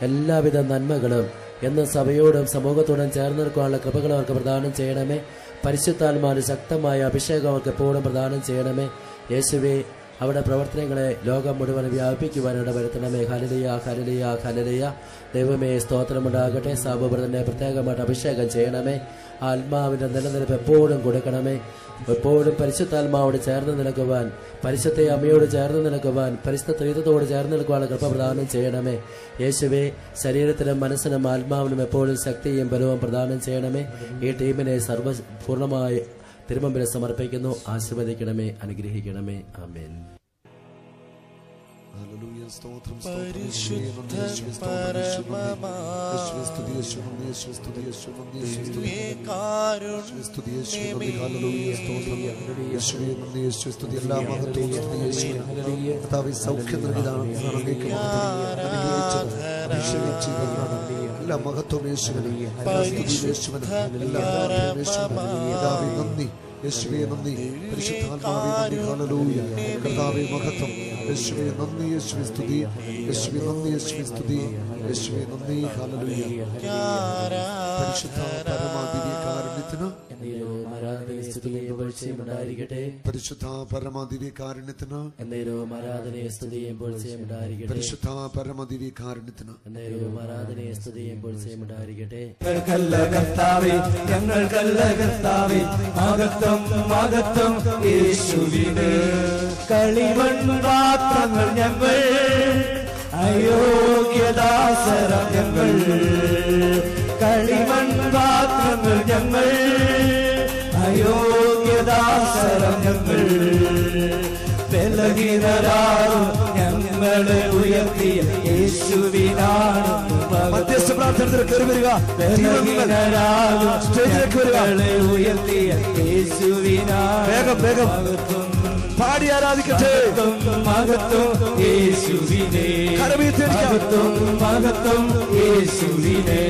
എല്ലാവിധ നന്മകളും എന്നും സഭയോടും സമൂഹത്തോടും ചേർന്ന് നിൽക്കാനുള്ള കൃപകൾ അവർക്ക് പ്രദാനം ചെയ്യണമേ. പരിശുദ്ധാത്മാവിന്റെ ശക്തമായ അഭിഷേകം അവർക്ക് എപ്പോഴും പ്രദാനം ചെയ്യണമേ. യേശുവേ, അവിടെ പ്രവർത്തനങ്ങളെ ലോകം മുഴുവൻ വ്യാപിപ്പിക്കുവാൻ ഇടവരുത്തണമേ. ഹല്ലേലൂയ, ഹല്ലേലൂയ, ഹല്ലേലൂയ. ദൈവമേ സ്തോത്രമുണ്ടാകട്ടെ. സാബുബ്രതനെ പ്രത്യേകമായിട്ട് അഭിഷേകം ചെയ്യണമേ. ആത്മാവിന്റെ നിലനിൽപ്പ് എപ്പോഴും കൊടുക്കണമേ. എപ്പോഴും പരിശുദ്ധാത്മാവോട് ചേർന്ന് നിൽക്കുവാൻ, പരിശുദ്ധ അമ്മയോട് ചേർന്ന് നിൽക്കുവാൻ, പരിശുദ്ധ ത്രിത്വത്തോട് ചേർന്ന് നിൽക്കുവാനുള്ള കൃപ പ്രദാനം ചെയ്യണമേ. യേശുവേ, ശരീരത്തിനും മനസ്സിനും ആത്മാവിനും എപ്പോഴും ശക്തിയും ബലവും പ്രദാനം ചെയ്യണമേ. ഈ ടീമിനെ പൂർണ്ണമായി തിരുമുമ്പിൽ സമർപ്പിക്കുന്നു. ആശീർവദിക്കണമേ, അനുഗ്രഹിക്കണമേ. ആമേൻ. സൗഖ്യം നൽകിയതാണ് എല്ലാ മഹത്വം യേശുവിന്, നന്ദി യേശുവേ നന്ദി. പരിശുദ്ധാത്മാവേ നന്ദി. ഹല്ലേലൂയ. കർത്താവേ മഹത്വം. യേശുവേ നന്ദി. യേശുവേ സ്തുതി. യേശുവേ നന്ദി. യേശുവേ സ്തുതി. യേശുവേ നന്ദി. ഹല്ലേലൂയ. പരിശുദ്ധ പരമാദിവ്യകാരുണ്യത്തിന്, പരിശുദ്ധ പരമാദിവ്യകാരുണ്യത്തിന്, പരിശുദ്ധ പരമാദിവ്യകാരുണ്യത്തിന് ഞങ്ങൾക്കല്ല കർത്താവേ, ഞങ്ങൾക്കല്ല കർത്താവേ, മഹത്വം മഹത്വം യേശുവിന്. കളിമൺപാത്രങ്ങൾ ഞങ്ങൾ, അയോഗ്യദാസരം ഞങ്ങൾ. കളിമൺപാത്രങ്ങൾ ഞങ്ങൾ, അയോഗ്യദാസരം ഞങ്ങൾ. ബലഹീനരാകും ഞങ്ങളെ ഉയർത്തിയ യേശുവിനാണ് മധ്യസ്ഥ പ്രാർത്ഥനത്തിൽ കയറി വരിക. ബലഹീനരാകും ഞങ്ങളെ ഉയർത്തിയ യേശുവിനാണ് വേഗം വേഗം പാടി ആരാധിക്കട്ടെ. മഹത്വം യേശുവിനെ, മഹത്വം മഹത്വം യേശുവിനെ.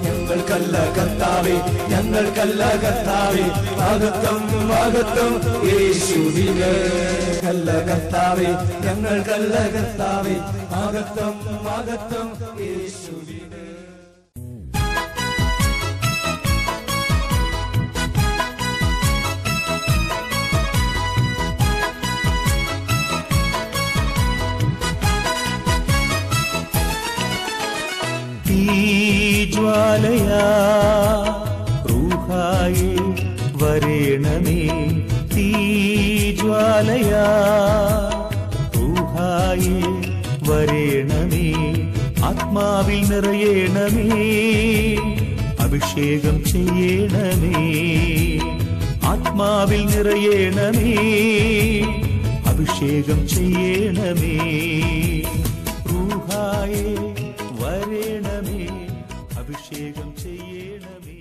ഞങ്ങൾക്കല്ല കർത്താവേ, ഞങ്ങൾക്കല്ല കർത്താവേ, മഹത്വം മഹത്വം യേശുവിനെ. കല്ല കർത്താവേ, ഞങ്ങൾക്കല്ല കർത്താവേ, മഹത്വം മഹത്വം യേശുവിനെ. തീജ്വാലയാ റൂഹായി വരേണമേ, തീജ്വാലയാ റൂഹായി വരേണമേ, ആത്മാവിൽ നിറയേണമേ, അഭിഷേകം ചെയ്യണമേ, ആത്മാവിൽ നിറയേണമേ, അഭിഷേകം ചെയ്യണമേ, റൂഹായി വരേണമേ, അഭിഷേകം ചെയ്യണമേ.